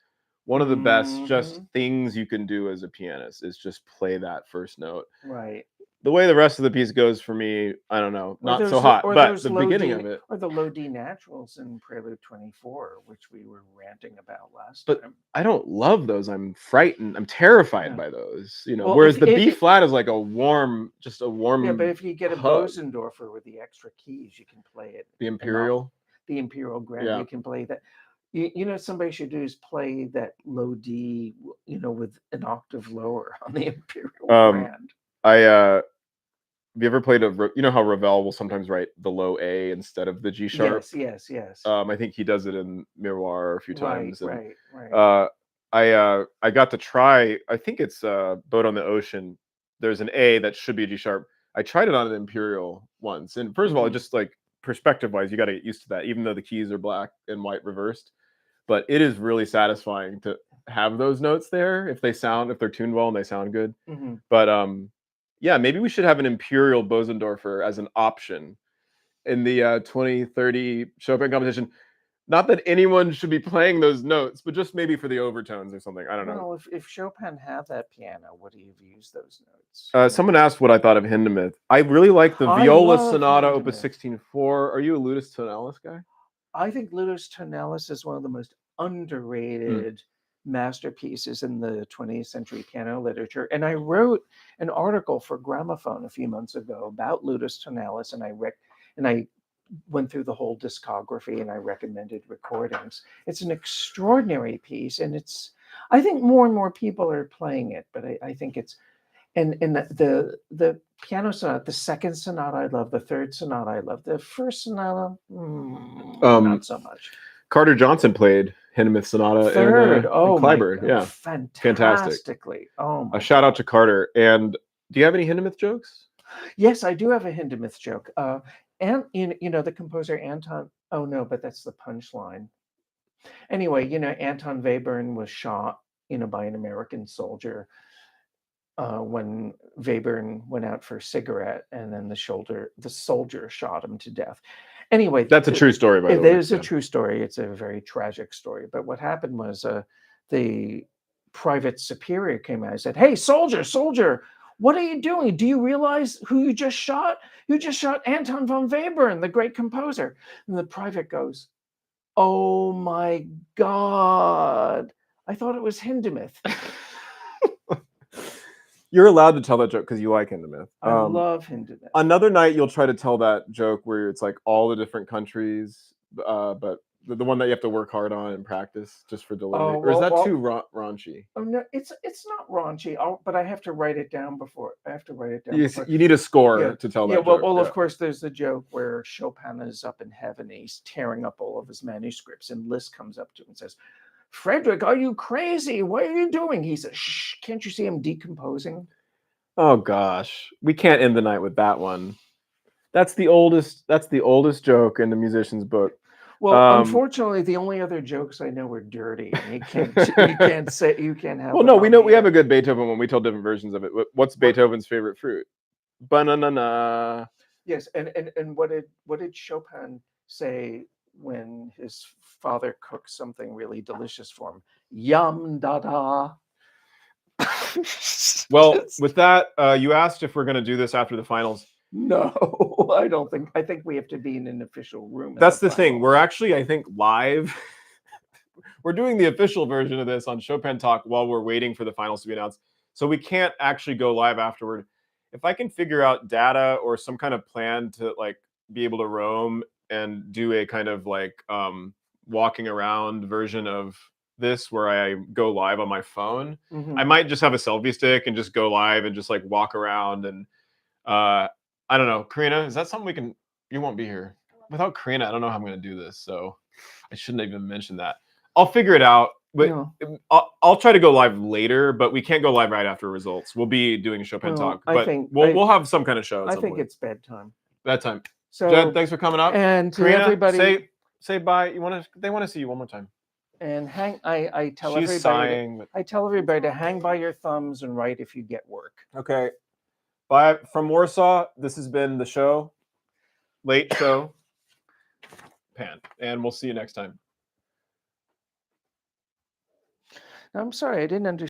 one of the best just things you can do as a pianist is just play that first note. Right. The way the rest of the piece goes for me, I don't know, not so hot. But the beginning of it, or the low D naturals in Prelude 24, which we were ranting about last time. I don't love those. I'm frightened. I'm terrified by those. Whereas the B flat is like a warm. Yeah, but if you get a Bosendorfer with the extra keys, you can play it. The Imperial. The Imperial Grand, you can play that. Somebody should do is play that low D, with an octave lower on the Imperial Grand. Have you ever played how Ravel will sometimes write the low A instead of the G sharp? Yes. I think he does it in Miroir a few times. Right. I got to try. I think it's Boat on the Ocean. There's an A that should be a G sharp. I tried it on an Imperial once, and first of all, just like perspective-wise, you got to get used to that, even though the keys are black and white reversed. But it is really satisfying to have those notes there if they're tuned well and they sound good. But yeah, maybe we should have an Imperial Bosendorfer as an option in the 2030 Chopin competition. Not that anyone should be playing those notes, but just maybe for the overtones or something. I don't know. Well, if Chopin had that piano, would he have used those notes? Someone asked what I thought of Hindemith. I really like the Viola Sonata, Opus 16-4. Are you a Ludus Tonalis guy? I think Ludus Tonalis is one of the most underrated masterpieces in the 20th century piano literature. And I wrote an article for Gramophone a few months ago about Ludus Tonalis, and I went through the whole discography and I recommended recordings. It's an extraordinary piece, and I think more and more people are playing it, but I think it's and the piano sonata, the second sonata I love, the third sonata I love, the first sonata not so much. Carter Johnson played Hindemith Sonata third. in Clyburn. Yeah, fantastically. Oh, a shout out to Carter. And do you have any Hindemith jokes? Yes, I do have a Hindemith joke. And the composer Anton. Oh no, but that's the punchline. Anyway, Anton Webern was shot, by an American soldier when Webern went out for a cigarette, and then the soldier shot him to death. Anyway, that's a true story, by the way. It is a true story. It's a very tragic story. But what happened was the private superior came out and said, "Hey, soldier, what are you doing? Do you realize who you just shot? You just shot Anton von Webern, the great composer." And the private goes, "Oh my God, I thought it was Hindemith." You're allowed to tell that joke because you like Hindemith. I love Hindemith. Another night you'll try to tell that joke where it's like all the different countries, but the one that you have to work hard on and practice just for delivery. Or is that too raunchy? Oh no, it's not raunchy. But I have to write it down before. You need a score to tell that joke. Well, of course, there's the joke where Chopin is up in heaven. He's tearing up all of his manuscripts, and Liszt comes up to him and says, "Frederick, are you crazy? What are you doing?" He says, "Shh, can't you see him decomposing?" Oh gosh, we can't end the night with that one. That's the oldest joke in the musician's book. Well, unfortunately, the only other jokes I know are dirty. You can't have. Well, no, we have a good Beethoven one. We tell different versions of it. What's Beethoven's favorite fruit? Banana. Yes, and what did Chopin say when his father cooked something really delicious for him? Yum da da. Well, with that, you asked if we're going to do this after the finals. No, I don't think. I think we have to be in an official room. That's the thing. We're actually, I think, live. We're doing the official version of this on Chopin Talk while we're waiting for the finals to be announced. So we can't actually go live afterward. If I can figure out data or some kind of plan to like be able to roam and do a kind of like walking around version of this where I go live on my phone, I might just have a selfie stick and just go live and just like walk around and I don't know. Karina, is that something we can? You won't be here without Karina. I don't know how I'm going to do this, so I shouldn't even mention that. I'll figure it out, but I'll try to go live later. But we can't go live right after results. We'll be doing Chopin Talk, but we'll have some kind of show. I think it's bedtime. Bedtime. So, Jed, thanks for coming up. And to Karina, everybody, say bye. They want to see you one more time. And I tell She's everybody. sighing, I tell everybody to hang by your thumbs and write if you get work. Okay. Bye from Warsaw. This has been the show, Late Show, Pan, and we'll see you next time. I'm sorry, I didn't understand.